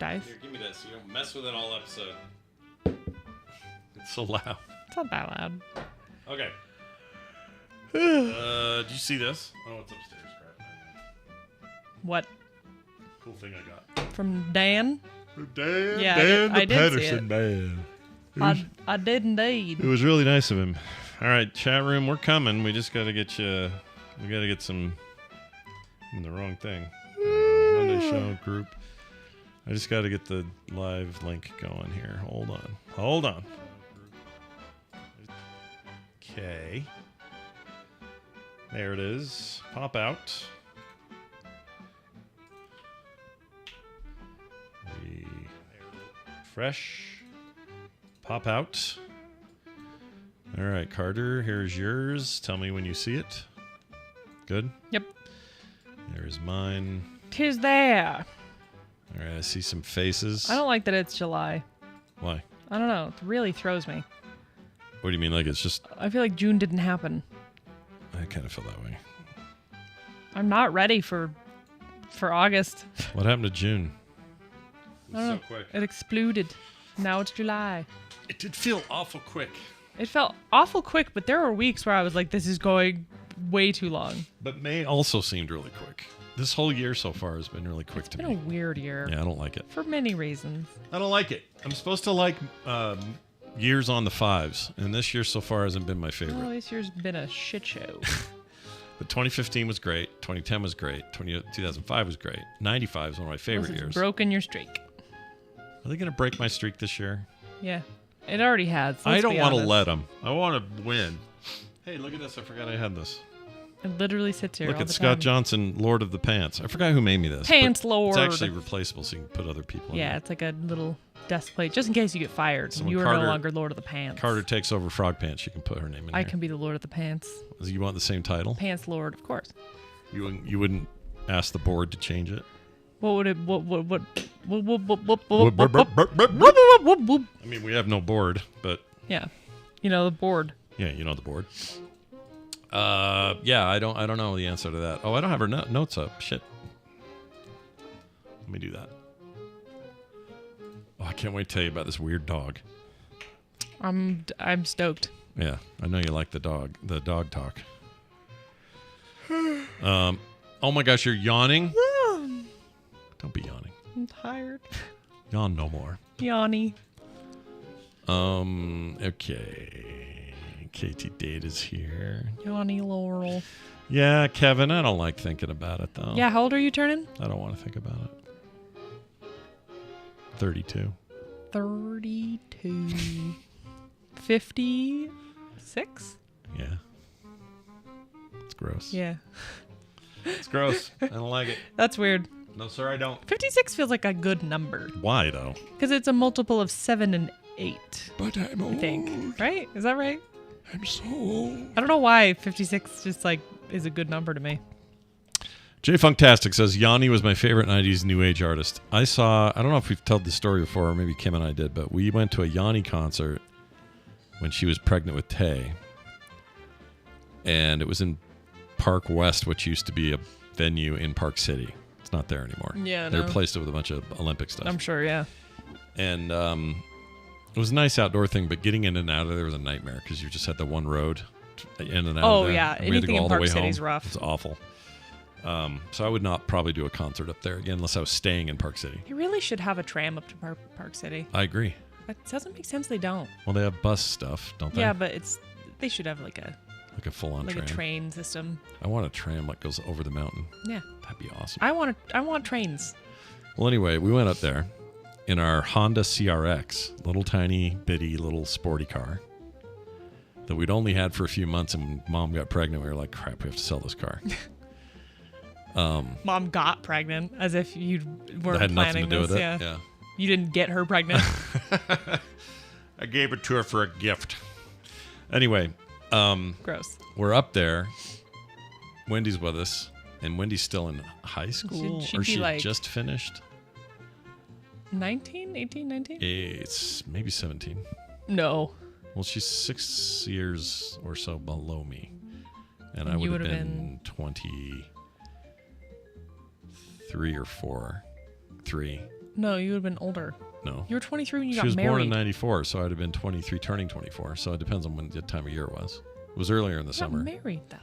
have dice. Here, give me that so you don't mess with it all episode. It's so loud. It's not that loud. Okay. Did you see this? Oh, it's upstairs. Crap. What? Cool thing I got. From Dan? Dan, Yeah, Dan I the did see Pedersen man. I did indeed. It was really nice of him. All right, chat room, we're coming. We just got to get you. We got to get some. I'm in the wrong thing. Monday show group. I just got to get the live link going here. Hold on. Okay. There it is. Pop out. Fresh. Pop out. All right, Carter, here's yours. Tell me when you see it. Good? Yep. There's mine. 'Tis there. All right, I see some faces. I don't like that it's July. Why? I don't know. It really throws me. What do you mean, like it's just... I feel like June didn't happen. I kind of feel that way. I'm not ready for August. What happened to June? I don't know. quick. It exploded. Now it's July. It did feel awful quick. It felt awful quick, but there were weeks where I was like, this is going way too long. But May also seemed really quick. This whole year so far has been really quick to It's been me. a weird year. Yeah, I don't like it. For many reasons. I don't like it. I'm supposed to like years on the fives, and this year so far hasn't been my Oh, favorite. this year's been a shit show. But 2015 was great. 2010 was great. 2005 was great. 95 is one of my favorite It's years. broken your streak. Are they going to break my streak this year? Yeah. It already has. I don't want to let them. I want to win. Hey, look at this. I forgot I had this. It literally sits here. Look all at the Scott time. Johnson, Lord of the Pants. I forgot who made me this. Pants but Lord. It's actually replaceable, so you can put other people in Yeah, there. it's like a little desk plate, just in case you get fired. So and when you are Carter- no longer Lord of the Pants. Carter takes over Frog Pants. You can put her name in I there. can be the Lord of the Pants. You want the same title? Pants Lord, of course. You wouldn't ask the board to change it? What would it? What? I mean, we have no board, but... Yeah, you know the board. Yeah, you know the board. Yeah, I don't know the answer to that. Oh, I don't have her notes up. Shit. Let me do that. Oh, I can't wait to tell you about this weird dog. I'm stoked. Yeah, I know you like the dog talk. Oh my gosh, you're yawning? Don't be yawning. I'm tired. Yawn no more. Yanni. Okay. Katie Date is here. Yanni Laurel. Yeah, Kevin, I don't like thinking about it, though. Yeah, how old are you turning? I don't want to think about it. 32. 32. 56? Yeah. It's gross. Yeah. It's gross. I don't like it. That's weird. No, sir, I don't. 56 feels like a good number. Why, though? Because it's a multiple of 7 and 8. But I'm old. I think. Right? Is that right? I'm so old. I don't know why 56 just like is a good number to me. Jay Funktastic says, Yanni was my favorite 90s new age artist. I don't know if we've told the story before, or maybe Kim and I did, but we went to a Yanni concert when she was pregnant with Tay. And it was in Park West, which used to be a venue in Park City. It's not there anymore. Yeah, They no. replaced it with a bunch of Olympic stuff. I'm sure, yeah. And it was a nice outdoor thing, but getting in and out of there was a nightmare because you just had the one road in and out Oh, of there. yeah. And we had to go Anything in all the Park way City's home. rough. It's awful. So I would not probably do a concert up there again unless I was staying in Park City. They really should have a tram up to Park City. I agree. That doesn't make sense they don't. Well, they have bus stuff, don't they? Yeah, but they should have like a full-on train. a train system. I want a tram that goes over the mountain. Yeah. That'd be awesome. I want trains. Well, anyway, we went up there in our Honda CRX, little tiny, bitty, little sporty car that we'd only had for a few months, and when Mom got pregnant, we were like, crap, we have to sell this car. Mom got pregnant as if you That weren't had nothing to planning do this. with it. Yeah. You didn't get her pregnant. I gave it to her for a gift. Anyway, Gross. we're up there. Wendy's with us, and Wendy's still in high school, She'd or be she like- just finished. 19, 18, 19? It's maybe 17. No. Well, she's 6 years or so below me, and I And you would have would've been 23 or 4. 3. No, you would have been older. No. You were 23 when you She got was married. born in 94, so I'd have been 23 turning 24. So it depends on when the time of year was. It was earlier in the You summer. got married, though.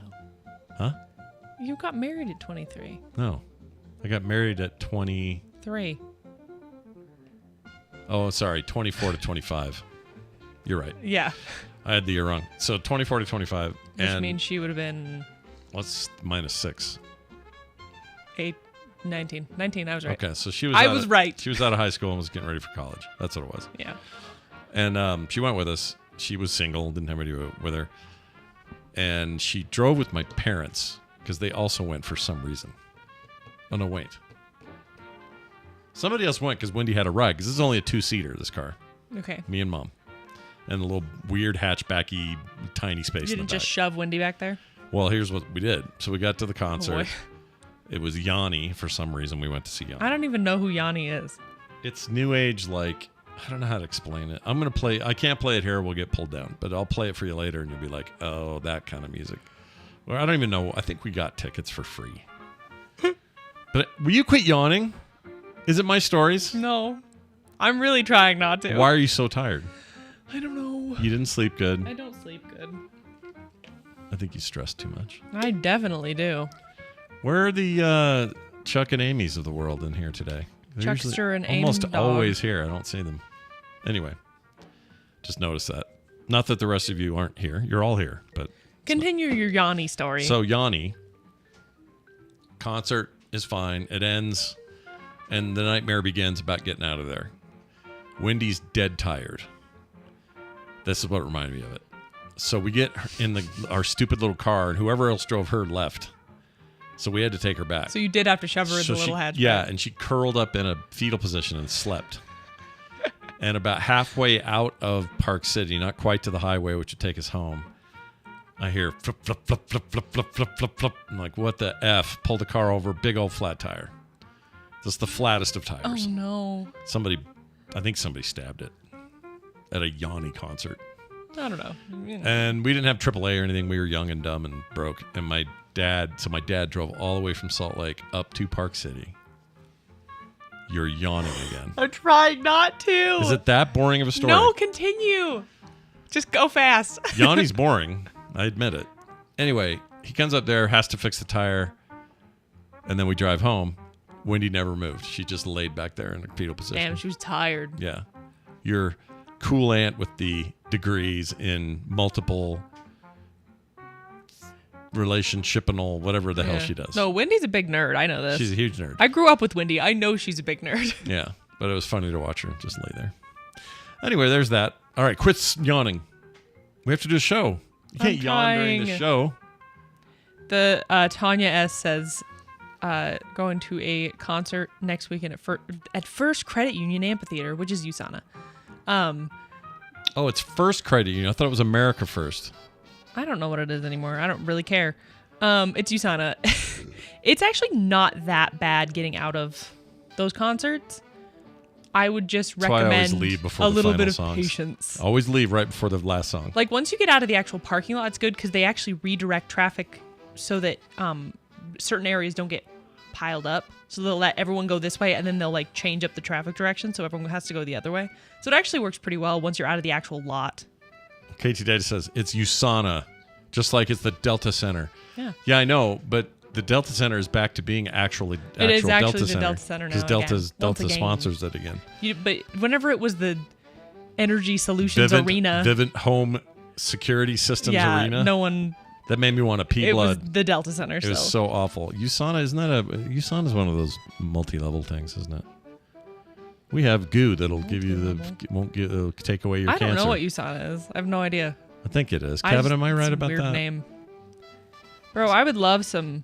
Huh? You got married at 23. No. I got married at 20. 3. Oh, sorry. 24 to 25. You're right. Yeah. I had the year wrong. So 24 to 25. Which and means she would have been let's -6. 8, 19. 19, I was right. Okay, so she was I out was of, right. She was out of high school and was getting ready for college. That's what it was. Yeah. And she went with us. She was single, didn't have anybody with her. And she drove with my parents because they also went for some reason. Oh, no, wait. Somebody else went because Wendy had a ride because this is only a 2-seater, this car. Okay. Me and Mom. And a little weird hatchbacky tiny space You in the didn't back. just shove Wendy back there? Well, here's what we did. So we got to the concert. Boy. It was Yanni. For some reason, we went to see Yanni. I don't even know who Yanni is. It's new age, like, I don't know how to explain it. I'm going to play, I can't play it here, we'll get pulled down, but I'll play it for you later and you'll be like, oh, that kind of music. Well, I don't even know. I think we got tickets for free. But will you quit yawning? Is it my stories? No. I'm really trying not to. Why are you so tired? I don't know. You didn't sleep good. I don't sleep good. I think you stressed too much. I definitely do. Where are the Chuck and Amy's of the world in here today? They're usually Chuckster and almost Aim always Dog. here. I don't see them. Anyway, just notice that. Not that the rest of you aren't here. You're all here, but Continue your Yanni story. so Yanni concert is fine. It ends, and the nightmare begins about getting out of there. Wendy's dead tired. This is what reminded me of it. So we get in our stupid little car, and whoever else drove her left. So we had to take her back. So you did have to shove her in the little hatchback. Yeah, and she curled up in a fetal position and slept. And about halfway out of Park City, not quite to the highway, which would take us home, I hear flip, flip, flip, flip, flip, flip, flip, flip, flip. I'm like, what the F? Pulled the car over, big old flat tire. Just the flattest of tires. Oh, no. I think somebody stabbed it at a Yanni concert. I don't know. And we didn't have AAA or anything. We were young and dumb and broke. And my dad drove all the way from Salt Lake up to Park City. You're yawning again. I'm trying not to. Is it that boring of a story? No, continue. Just go fast. Yanni's boring. I admit it. Anyway, he comes up there, has to fix the tire, and then we drive home. Wendy never moved. She just laid back there in a fetal position. Damn, she was tired. Yeah. Your cool aunt with the degrees in multiple relationshipinal, whatever the hell she does. No, Wendy's a big nerd. I know this. She's a huge nerd. I grew up with Wendy. I know she's a big nerd. Yeah, but it was funny to watch her just lay there. Anyway, there's that. All right, quit yawning. We have to do a show. You can't yawn during the trying. show. The Tanya S says going to a concert next weekend at First Credit Union Amphitheater, which is USANA. Oh, it's First Credit Union. I thought it was America First. I don't know what it is anymore. I don't really care. It's USANA. It's actually not that bad getting out of those concerts. I would just That's why I always recommend leave before a the little final bit of songs. patience. Always leave right before the last song. Like once you get out of the actual parking lot, it's good because they actually redirect traffic so that certain areas don't get piled up. So they'll let everyone go this way and then they'll like change up the traffic direction so everyone has to go the other way. So it actually works pretty well once you're out of the actual lot. KT Data says it's USANA, just like it's the Delta Center. Yeah. Yeah, I know, but the Delta Center is back to being actual It is actually Delta the Center. Delta Center now Because again. Once Delta again. sponsors it again. But whenever it was the Energy Solutions Arena. Vivint Home Security Systems Arena. No one. That made me want to pee It blood. was the Delta Center. It was so awful. USANA, USANA is one of those multi-level things, isn't it? We have goo that'll give you it'll take away your I cancer. don't know what USANA is. I have no idea. I think it is. Kevin, am I right about weird that? Name. Bro, I would love some.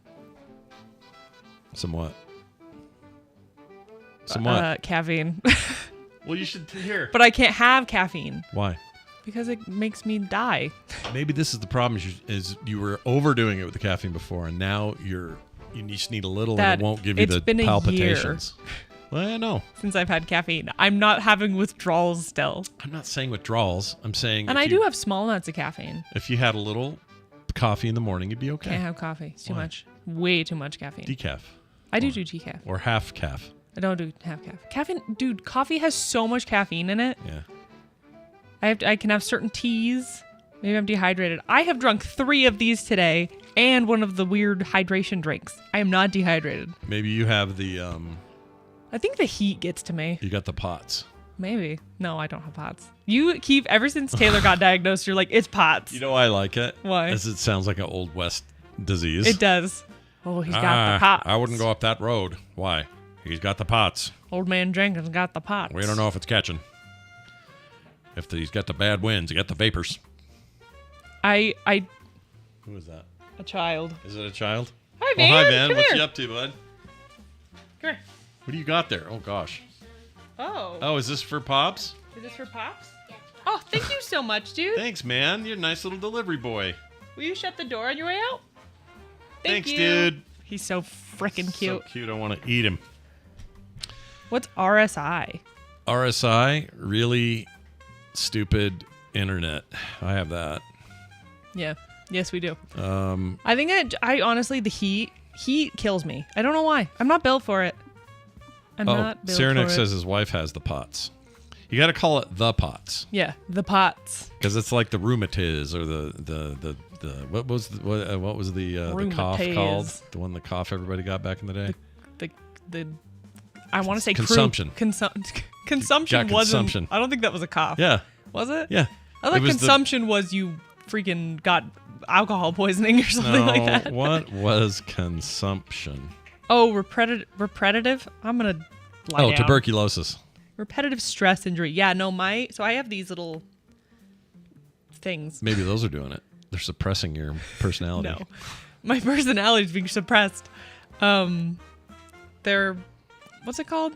Some what? Some what? Caffeine. Well, you should hear. But I can't have caffeine Why? because it makes me die. Maybe this is the problem. Is you were overdoing it with the caffeine before, and now you just need a little, and it won't give you It's the been a palpitations. Well, I know. Since I've had caffeine, I'm not having withdrawals still. I'm not saying withdrawals. I'm saying, And I do have small amounts of caffeine. if you had a little coffee in the morning, you'd be okay. Can't have coffee. It's too Why? much. Way too much caffeine. Decaf I do decaf. or half calf. I don't do half caffeine. Dude, coffee has so much caffeine in it. Yeah. I can have certain teas. Maybe I'm dehydrated. I have drunk 3 of these today and one of the weird hydration drinks. I am not dehydrated. Maybe you have the I think the heat gets to me. you got the POTS. Maybe. No, I don't have POTS. You keep, ever since Taylor got diagnosed, you're like, it's POTS. You know why I like it? Why? As it sounds like an Old West disease. It does. Oh, he's got the POTS. I wouldn't go up that road. Why? He's got the POTS. Old man Jenkins got the POTS. We don't know if it's catching. If he's got the bad winds, he got the vapors. I Who is that? A child. Is it a child? Hi, Van. Hi, Van. Come What's here. you up to, bud? Come here. What do you got there? Oh, gosh. Oh. Oh, is this for Pops? Is this for Pops? Yeah. Oh, thank you so much, dude. Thanks, man. You're a nice little delivery boy. Will you shut the door on your way out? Thanks, you. dude. He's so freaking cute. So cute. I want to eat him. What's RSI? RSI, really stupid internet. I have that. Yeah. Yes, we do. I think I honestly, the heat kills me. I don't know why. I'm not built for it. I'm not built for it. Saranac says his wife has the POTS. You got to call it the POTS. Yeah, the POTS. Because it's like the rheumatiz or the what was the cough called? The one the cough everybody got back in the day. The I want to say consumption. Consumption Got wasn't. consumption. I don't think that was a cough. Yeah. Was it? Yeah. I thought consumption was you freaking got alcohol poisoning or something like that. What was consumption? Oh, repetitive. I'm gonna lie down. Tuberculosis. Repetitive stress injury. Yeah, no, so I have these little things. Maybe those are doing it. They're suppressing your personality. No, my personality is being suppressed. They're, what's it called?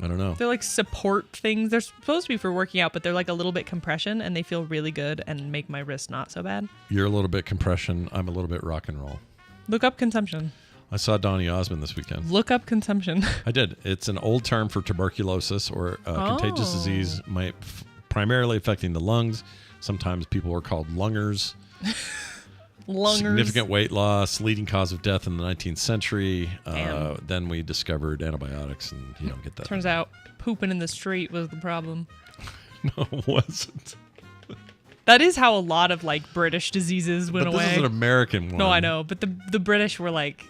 I don't know. They're like support things. They're supposed to be for working out, but they're like a little bit compression, and they feel really good and make my wrist not so bad. You're a little bit compression. I'm a little bit rock and roll. Look up consumption. I saw Donny Osmond this weekend. Look up consumption. I did. It's an old term for tuberculosis or contagious disease, primarily affecting the lungs. Sometimes people are called lungers. Lungers. Significant weight loss, leading cause of death in the 19th century. Then we discovered antibiotics, and you don't get that. Turns out pooping in the street was the problem. No, it wasn't. That is how a lot of like British diseases went away. This is an American one. No, I know, but the British were like,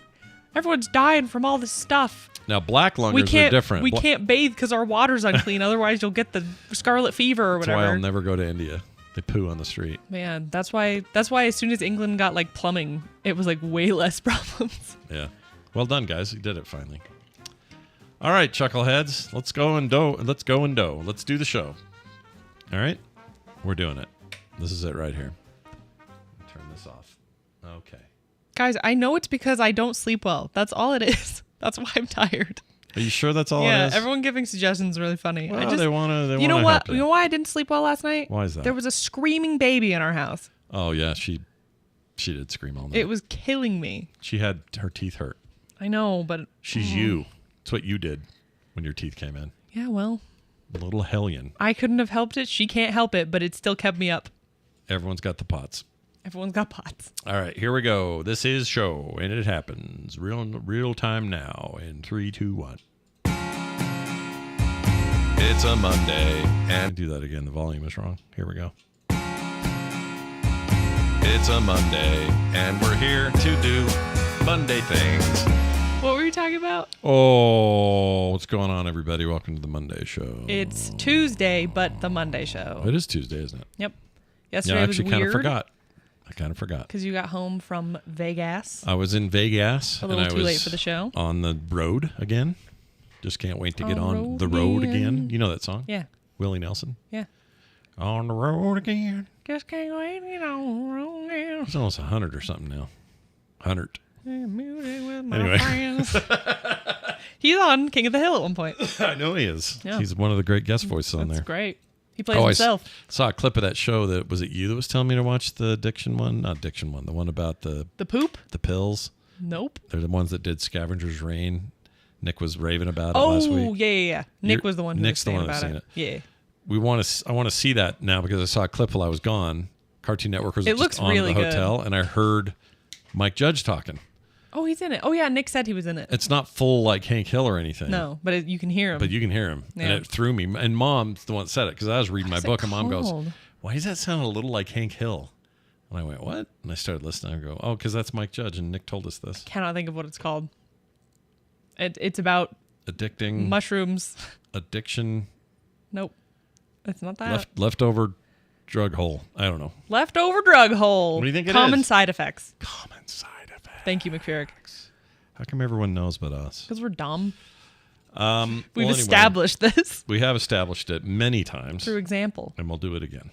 everyone's dying from all this stuff. Now, black lungers are different. We can't bathe because our water's unclean. Otherwise, you'll get the scarlet fever or whatever. That's why I'll never go to India. They poo on the street. Man, that's why as soon as England got like plumbing, it was like way less problems. Yeah. Well done, guys. You did it finally. All right, chuckleheads. Let's go and do. Let's do the show. All right? We're doing it. This is it right here. Turn this off. Okay. Guys, I know it's because I don't sleep well. That's all it is. That's why I'm tired. Are you sure that's all it is? Yeah, everyone giving suggestions is really funny. Well, they want to You know what? You You know why I didn't sleep well last night? Why is that? There was a screaming baby in our house. Oh, yeah. She did scream all night. It was killing me. She had her teeth hurt. I know, but... She's you. It's what you did when your teeth came in. Yeah, well... A little hellion. I couldn't have helped it. She can't help it, but it still kept me up. Everyone's got the POTS. Everyone's got POTS. All right, here we go. This is show, and it happens real time now in 3, 2, 1. It's a Monday, and do that again. The volume is wrong. Here we go. It's a Monday, and we're here to do Monday things. What were you talking about? Oh, what's going on, everybody? Welcome to the Monday show. It's Tuesday, but the Monday show. It is Tuesday, isn't it? Yep. Yesterday I was actually weird. I kind of forgot. Because you got home from Vegas. I was in Vegas. A little too late for the show. On the road again. Just can't wait to get on the road again. You know that song? Yeah. Willie Nelson? Yeah. On the road again. Just can't wait to get on the road again. It's almost 100 or something now. 100. Anyway. He's on King of the Hill at one point. I know he is. Yeah. He's one of the great guest voices on there. That's great. He plays himself. I saw a clip of that show. Was it you that was telling me to watch the addiction one? Not addiction one. The one about the poop? The pills. Nope. They're the ones that did Scavenger's Reign. Nick was raving about it last week. Oh, yeah. Nick was the one who was saying about it. Yeah. I want to see that now because I saw a clip while I was gone. Cartoon Network was it just looks on really the hotel, and I heard Mike Judge talking. Oh, he's in it. Oh, yeah. Nick said he was in it. It's not full like Hank Hill or anything. No, but you can hear him. But you can hear him. Yeah. And it threw me. And Mom's the one that said it because I was reading my book and Mom goes, called? why does that sound a little like Hank Hill? And I went, what? And I started listening. I go, oh, because that's Mike Judge. And Nick told us this. Cannot think of what it's called. It's about Addicting. mushrooms. Addiction. Nope. It's not that. Leftover drug hole. I don't know. Leftover drug hole. What do you think it Common is? side effects. Common side effects. Thank you, McFerrick. How come everyone knows but us? Because we're dumb. Well, We've anyway, established this We have established it many times. through example. And we'll do it again.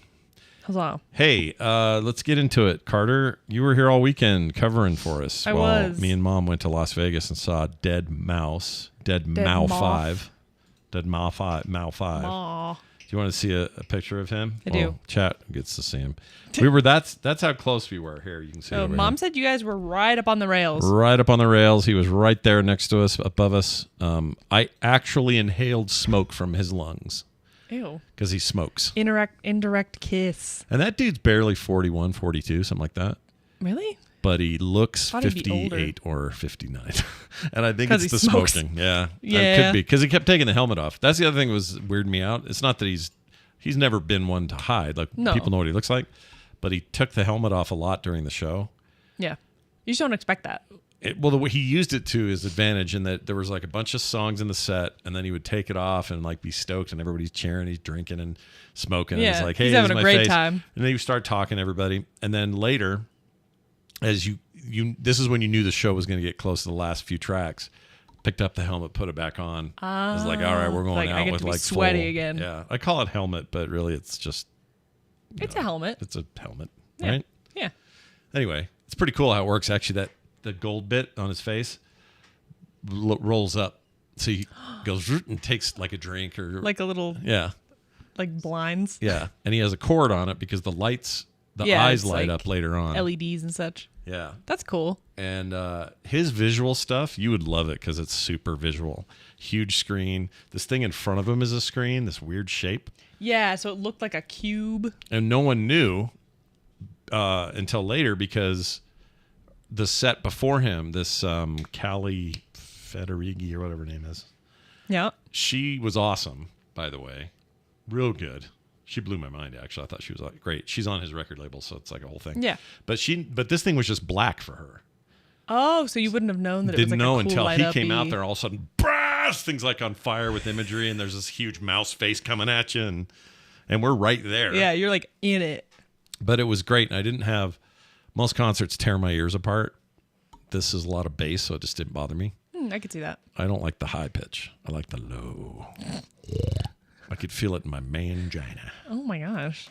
Huzzah. Hey, let's get into it. Carter, you were here all weekend covering for us. I while was. Me and Mom went to Las Vegas and saw Dead Mau 5. Dead Mau 5. Aw. Do you want to see a picture of him? I do. Chat gets to see him. That's how close we were. Here, you can see it So over Mom here. said you guys were right up on the rails. Right up on the rails. He was right there next to us, above us. I actually inhaled smoke from his lungs Ew. because he smokes. Indirect kiss. And that dude's barely 41, 42, something like that. Really? But he looks Thought he'd be older. 58 or 59. And I think 'Cause it's he the smokes. smoking. Yeah. Yeah. It could be. Because he kept taking the helmet off. That's the other thing that was weirding me out. It's not that he's never been one to hide. Like, No. people know what he looks like. But he took the helmet off a lot during the show. Yeah. You just don't expect that. Well, the way he used it to his advantage in that there was like a bunch of songs in the set, and then he would take it off and like be stoked, and everybody's cheering, he's drinking and smoking. Yeah, And it's like, hey, he's this having is a my great face. time. And then you start talking to everybody, and then later, as you this is when you knew the show was going to get close to the last few tracks. Picked up the helmet, put it back on. I was like, all right, we're going like, I out get with to be like sweaty full. again. Yeah, I call it helmet, but really it's just It's a helmet. it's a helmet, Yeah. right? Yeah. Anyway, it's pretty cool how it works. Actually, that the gold bit on his face rolls up, so he goes and takes like a drink or Like a little, yeah, like blinds. yeah, and he has a cord on it because the lights, the Yeah, eyes it's light like up later on. LEDs and such. Yeah, That's cool. and his visual stuff, you would love it because it's super visual. Huge screen. This thing in front of him is a screen. This weird shape, Yeah, so it looked like a cube. and no one knew until later because the set before him, this Callie Federighi or whatever her name is, Yeah. she was awesome, by the way. Real good. She blew my mind, actually. I thought she was like great. She's on his record label, so it's like a whole thing. Yeah. But this thing was just black for her. Oh, so you wouldn't have known that it was Didn't like know a cool until he light came up-y- out there. All of a sudden, brass, things like on fire with imagery, and there's this huge mouse face coming at you, and we're right there. Yeah, you're like in it. But it was great, and I didn't have most concerts tear my ears apart. This is a lot of bass, so it just didn't bother me. I could see that. I don't like the high pitch. I like the low. I could feel it in my mangina. Oh my gosh.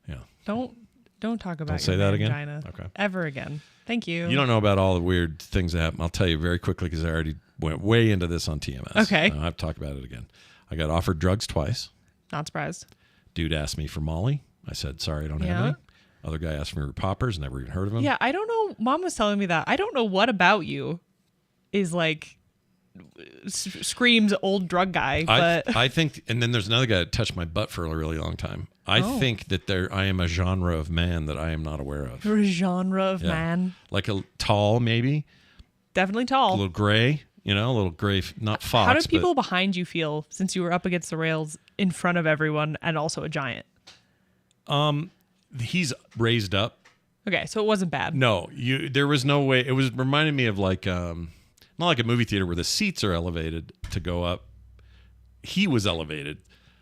Yeah. Don't talk about Don't say your that again? vagina Okay. ever again. Thank you. You don't know about all the weird things that happen. I'll tell you very quickly because I already went way into this on TMS. Okay. I don't have to talk about it again. I got offered drugs twice. Not surprised. Dude asked me for Molly. I said, sorry, I don't have Yeah. any. Other guy asked me for poppers. Never even heard of them. Yeah, I don't know. Mom was telling me that. I don't know what about you is like screams old drug guy, but I think, and then there's another guy that touched my butt for a really long time. I think that I am a genre of man that I am not aware of. you're a genre of Yeah. man. Like a tall, maybe, Definitely a tall. little gray, a little gray, not fox. How did people but behind you feel since you were up against the rails in front of everyone and also a giant? he's raised up. Okay, so it wasn't bad. No, there was no way. It was reminding me of like, not like a movie theater where the seats are elevated to go up. He was elevated.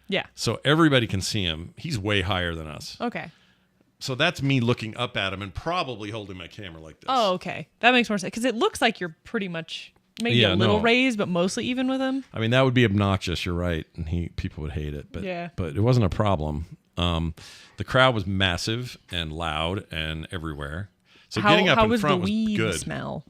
Yeah. So everybody can see him. He's way higher than us. Okay. So that's me looking up at him and probably holding my camera like this. Oh, okay. That makes more sense because it looks like you're pretty much maybe a little raised, but mostly even with him. I mean, that would be obnoxious. You're right. And people would hate it. But, Yeah. but it wasn't a problem. The crowd was massive and loud and everywhere. So getting up how in was front the was weed good. smell?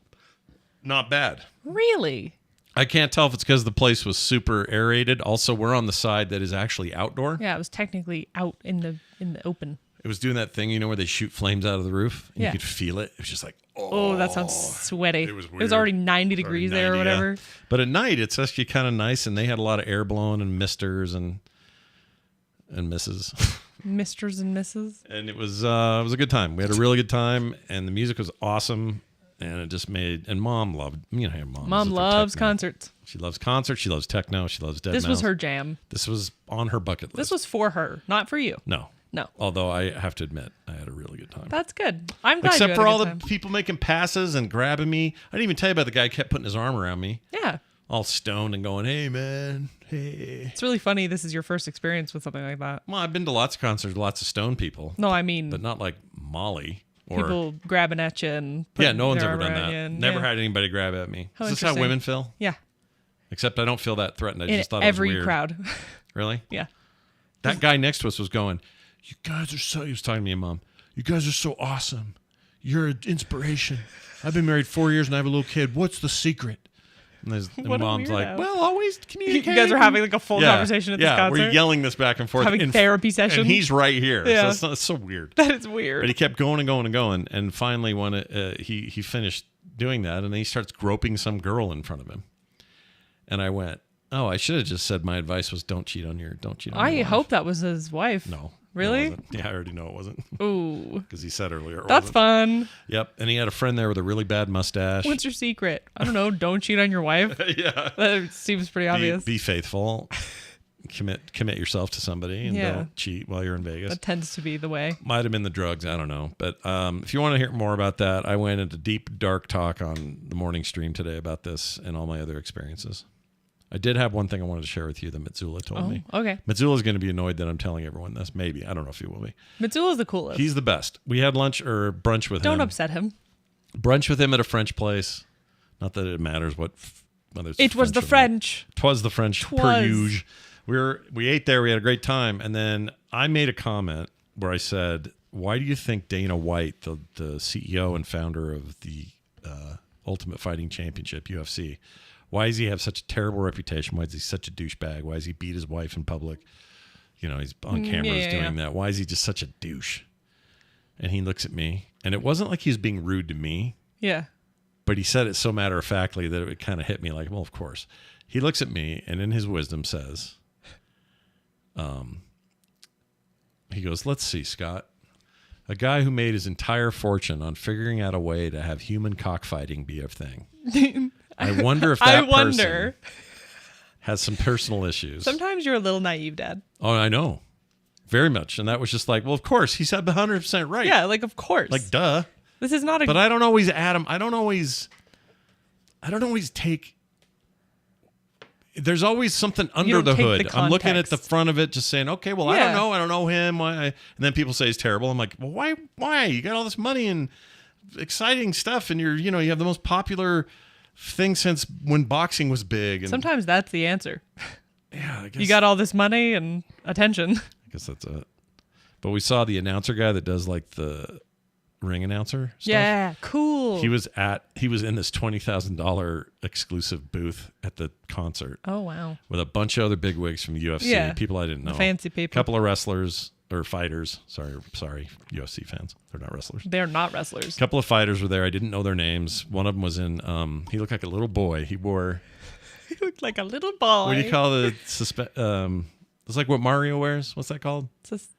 Not bad. Really? I can't tell if it's because the place was super aerated. Also, we're on the side that is actually outdoor. Yeah, it was technically out in the open. It was doing that thing, where they shoot flames out of the roof. And Yeah. You could feel it. It was just like, Oh, that sounds sweaty. It was It was weird. already 90 degrees there or 90, yeah. whatever. But at night, it's actually kind of nice, and they had a lot of air blowing and misters and misses. Misters and Misses. And it was a good time. We had a really good time, and the music was awesome. And it just made, and Mom loved, her mom. Mom loves concerts. She loves concerts. She loves techno. She loves dead This was mouse. her jam. This was on her bucket list. This was for her, not for you. No. No. Although I have to admit, I had a really good time. That's good. I'm glad Except you had for a all good the time. people making passes and grabbing me. I didn't even tell you about the guy who kept putting his arm around me. Yeah. All stoned and going, hey, man. Hey. It's really funny. This is your first experience with something like that. Well, I've been to lots of concerts, lots of stoned people. No, I mean, But not like Molly. Or, people grabbing at you and no one's their ever arm done around that. you and- Never yeah. had anybody grab at me. How Is this how interesting. women feel? Yeah. Except I don't feel that threatened. I In just thought it was every weird. crowd. Really? Yeah. That guy next to us was going, you guys are so, he was talking to me and Mom, you guys are so awesome. You're an inspiration. I've been married 4 years and I have a little kid. What's the secret? And What a Mom's like, weirdo. well, always You communicate. guys are having like a full conversation at this concert. We're yelling this back and forth. Having therapy sessions. And he's right here. Yeah. So it's so weird. That is weird. But he kept going and going and going. And finally, when he finished doing that, and then he starts groping some girl in front of him. And I went, oh, I should have just said my advice was don't cheat on your I wife. hope that was his wife. No. Really? It wasn't. Yeah, I already know it wasn't. Ooh. Because he said earlier it That's wasn't. fun. Yep. And he had a friend there with a really bad mustache. What's your secret? I don't know. Don't cheat on your wife. Yeah. That seems pretty obvious. Be faithful. Commit yourself to somebody and Yeah. don't cheat while you're in Vegas. That tends to be the way. Might have been the drugs. I don't know. But if you want to hear more about that, I went into deep, dark talk on the morning stream today about this and all my other experiences. I did have one thing I wanted to share with you that Mitsula told me. Okay. Mitsula's going to be annoyed that I'm telling everyone this. Maybe. I don't know if he will be. Mitsula's the coolest. He's the best. We had lunch or brunch with him. Don't upset him. Brunch with him at a French place. Not that it matters whether it's It was the or not. French. 'Twas the French per usual. We ate there. We had a great time. And then I made a comment where I said, why do you think Dana White, the CEO and founder of the Ultimate Fighting Championship, UFC, why does he have such a terrible reputation? Why is he such a douchebag? Why does he beat his wife in public? He's on cameras doing that. Why is he just such a douche? And he looks at me, and it wasn't like he was being rude to me. Yeah. But he said it so matter-of-factly that it kind of hit me like, well, of course. He looks at me and in his wisdom says, he goes, let's see, Scott. A guy who made his entire fortune on figuring out a way to have human cockfighting be a thing. I wonder if that person has some personal issues. Sometimes you're a little naive, Dad. Oh, I know. Very much. And that was just like, well, of course. He said 100% right. Yeah, like of course. Like, duh. This is not a. But I don't always add them. I don't always take. There's always something under don't the take hood. the I'm looking at the context. front of it, just saying, okay, well, Yeah. I don't know him. Why? And then people say he's terrible. I'm like, well, why? You got all this money and exciting stuff, and you have the most popular thing since when boxing was big. And Sometimes that's the answer. yeah, I guess, You got all this money and attention. I guess that's it. But we saw the announcer guy that does like the ring announcer stuff. Yeah, cool. He was in this $20,000 exclusive booth at the concert Oh wow. with a bunch of other bigwigs from the UFC, Yeah. people I didn't know, The fancy a people. couple of wrestlers or fighters. Sorry, UFC fans. They're not wrestlers. They're not wrestlers. A couple of fighters were there. I didn't know their names. One of them was in. He looked like a little boy. He wore. He looked like a little boy. What do you call the it's like what Mario wears. What's that called?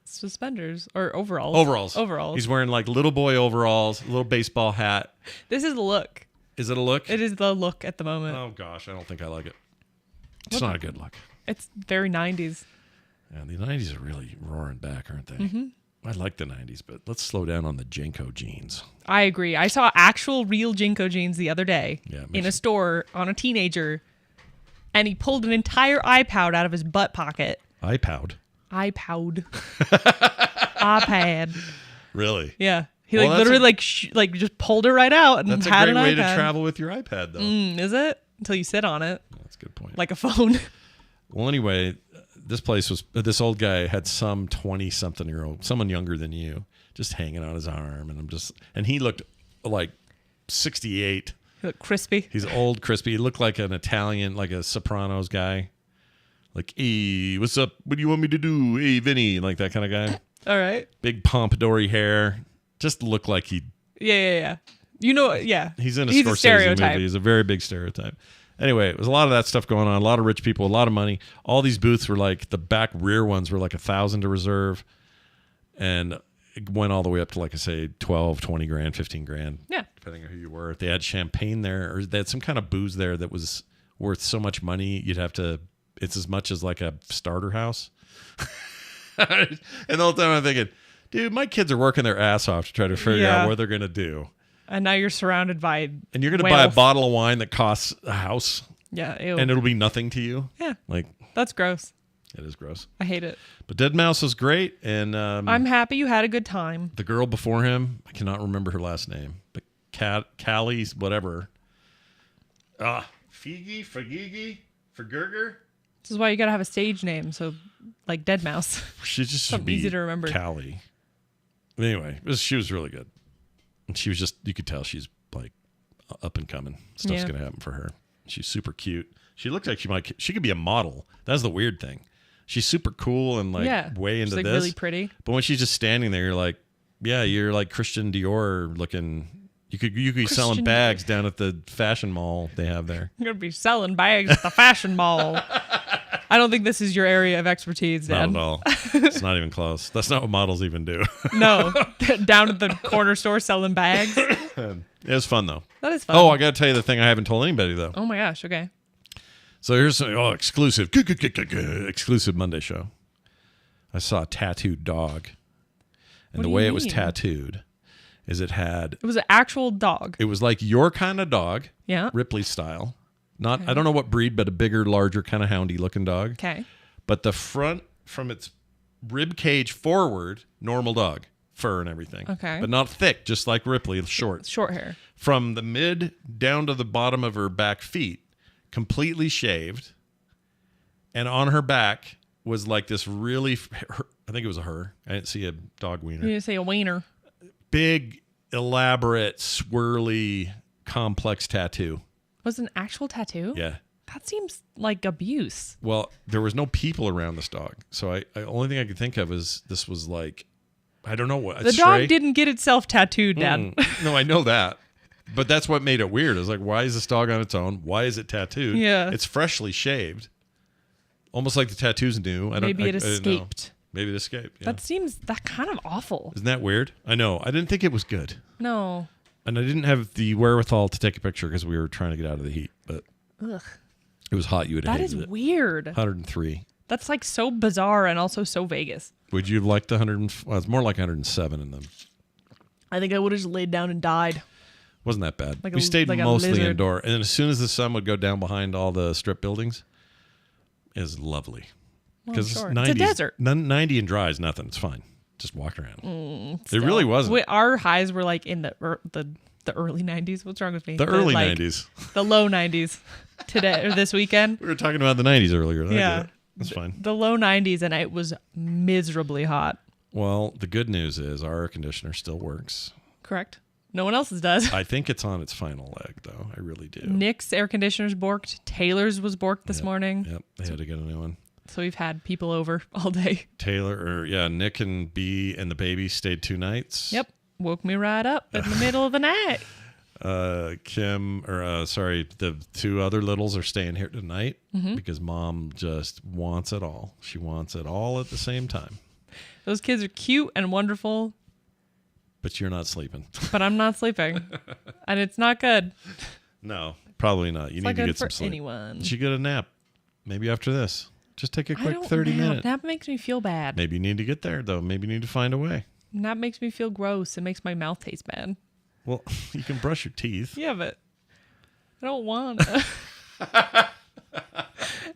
Suspenders or overalls. Overalls. He's wearing like little boy overalls, a little baseball hat. This is the look. Is it a look? It is the look at the moment. Oh gosh, I don't think I like it. It's not a good look. It's very 90s. Yeah, the 90s are really roaring back, aren't they? Mm-hmm. I like the 90s, but let's slow down on the Jenko jeans. I agree. I saw actual real Jinko jeans the other day Yeah, in a store on a teenager, and he pulled an entire iPod out of his butt pocket. iPod. iPod. iPad. Really? Yeah. He Well, like that's literally just pulled it right out and That's a had great an way iPad. to travel with your iPad, though. Is it? Until you sit on it That's a good point. like a phone. Well, anyway, this old guy had some 20-something-year-old, someone younger than you, just hanging on his arm, and he looked like 68. He looked crispy. He's old, crispy. He looked like an Italian, like a Sopranos guy. Like, hey, what's up? What do you want me to do? Hey, Vinny, like that kind of guy. All right. Big pompadour hair. Just looked like Yeah. You know, yeah. he's in a He's a Scorsese stereotype. movie. He's a very big stereotype. Anyway, it was a lot of that stuff going on. A lot of rich people, a lot of money. All these booths were like, the back rear ones were like $1,000 to reserve. And it went all the way up to, like I say, 12, 20 grand, 15 grand. Yeah. depending on who you were. If they had champagne there, or they had some kind of booze there that was worth so much money, you'd have to. It's as much as like a starter house. And the whole time I'm thinking, dude, my kids are working their ass off to try to figure out what they're gonna do. And now you're surrounded by. And you're gonna buy a bottle of wine that costs a house. Yeah, ew. And it'll be nothing to you. Yeah, like that's gross. It is gross. I hate it. But Dead Mouse was great, and I'm happy you had a good time. The girl before him, I cannot remember her last name, but Callie, whatever. Figgy, Fergerger. This is why you gotta have a stage name, so like Dead Mouse. She just should be easy to remember. Callie. Anyway, she was really good, and she was just, you could tell she's like up and coming. Stuff's gonna happen for her. She's super cute. She looks like she could be a model. That's the weird thing. She's super cool and like way into she's, like, this. really pretty. But when she's just standing there, you're like, yeah, you're like Christian Dior looking. You could be selling bags down at the fashion mall they have there. You're gonna be selling bags at the fashion mall. I don't think this is your area of expertise, Dan. Not at all. It's not even close. That's not what models even do. No, down at the corner store selling bags. It was fun though. That is fun. Oh, I got to tell you the thing I haven't told anybody though. Oh my gosh. Okay. So here's exclusive Monday show. I saw a tattooed dog, and the way it was tattooed is it was an actual dog. It was like your kind of dog, Ripley style. Not I don't know what breed, but a bigger, larger kind of houndy looking dog. Okay. But the front from its rib cage forward, normal dog, fur and everything. Okay. But not thick, just like Ripley, short. Short hair. From the mid down to the bottom of her back feet. Completely shaved, and on her back was like this really, I think it was a her. I didn't see a dog wiener. You didn't say a wiener. Big, elaborate, swirly, complex tattoo. Was it an actual tattoo? Yeah. That seems like abuse. Well, there was no people around this dog, so I only thing I could think of is this was like, I don't know what. The dog didn't get itself tattooed, Dad. No, I know that. But that's what made it weird. It's like, why is this dog on its own? Why is it tattooed? Yeah. It's freshly shaved. Almost like the tattoo's new. Maybe it escaped. Maybe it escaped. Yeah. That seems kind of awful. Isn't that weird? I know. I didn't think it was good. No. And I didn't have the wherewithal to take a picture because we were trying to get out of the heat. But it was hot. You would have hated it. That is weird. 103. That's like so bizarre and also so Vegas. Would you have liked the 100? Well, it's more like 107 in them. I think I would have just laid down and died. Wasn't that bad. We stayed mostly indoor. And as soon as the sun would go down behind all the strip buildings, it was lovely. Because it's a desert. 90 and dry is nothing. It's fine. Just walk around. It really wasn't. Our highs were like in the early 90s. What's wrong with me? The early 90s. The low 90s today or this weekend. We were talking about the 90s earlier. Yeah. That's fine. The low 90s, and it was miserably hot. Well, the good news is our air conditioner still works. Correct. No one else's does. I think it's on its final leg, though. I really do. Nick's air conditioner's borked. Taylor's was borked this morning. Yep, they had to get a new one. So we've had people over all day. Nick and B and the baby stayed 2 nights. Yep. Woke me right up in the middle of the night. The 2 other littles are staying here tonight because Mom just wants it all. She wants it all at the same time. Those kids are cute and wonderful. But you're not sleeping. But I'm not sleeping. And it's not good. No, probably not. You need to get some sleep. Anyone. You should get a nap. Maybe after this. Just take a quick 30-minute. Nap makes me feel bad. Maybe you need to get there, though. Maybe you need to find a way. Nap makes me feel gross. It makes my mouth taste bad. Well, you can brush your teeth. Yeah, but I don't want to.